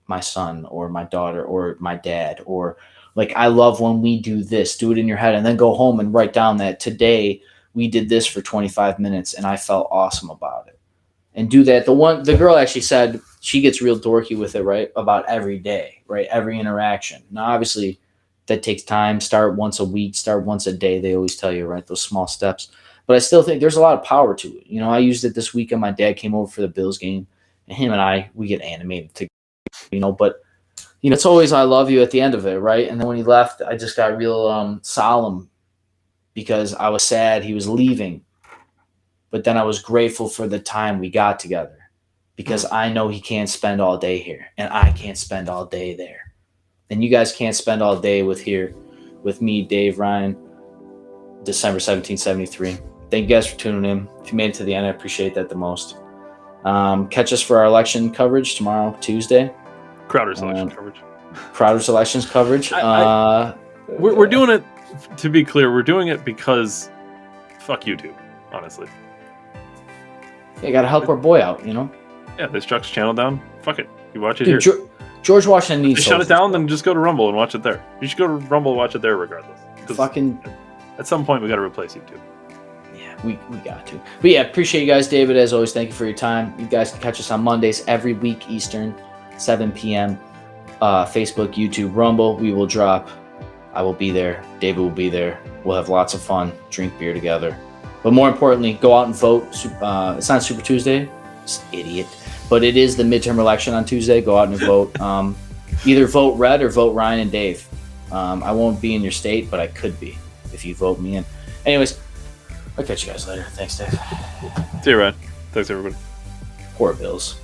my son or my daughter or my dad, or like, I love when we do this, do it in your head, and then go home and write down that today we did this for 25 minutes and I felt awesome about it. And do that. The girl actually said she gets real dorky with it, right? About every day, right? Every interaction. Now, obviously that takes time. Start once a week, start once a day. They always tell you, right? Those small steps. But I still think there's a lot of power to it. I used it this weekend. My dad came over for the Bills game, and him and we get animated together, but it's always I love you at the end of it, right? And then when he left, I just got real solemn because I was sad he was leaving. But then I was grateful for the time we got together because I know he can't spend all day here and I can't spend all day there. And you guys can't spend all day with me, Dave, Ryan, December 1773. Thank you guys for tuning in. If you made it to the end, I appreciate that the most. Catch us for our election coverage tomorrow, Tuesday. Crowder's election coverage. Crowder's elections coverage. We're doing it, to be clear, we're doing it because fuck YouTube, honestly. Yeah, gotta help our boy out, Yeah, they struck his channel down. Fuck it. You watch it Dude, here. George Washington needs shut it down, then just go to Rumble and watch it there. You should go to Rumble and watch it there regardless. Fucking. At some point, we gotta replace YouTube. Yeah, we got to. But yeah, appreciate you guys, David. As always, thank you for your time. You guys can catch us on Mondays every week Eastern, 7 p.m. Facebook, YouTube, Rumble. We will drop. I will be there. David will be there. We'll have lots of fun. Drink beer together. But more importantly, go out and vote. It's not Super Tuesday. It's idiot. But it is the midterm election on Tuesday. Go out and vote. Either vote red or vote Ryan and Dave. I won't be in your state, but I could be if you vote me in. Anyways, I'll catch you guys later. Thanks, Dave. See you, Ryan. Thanks, everybody. Poor Bills.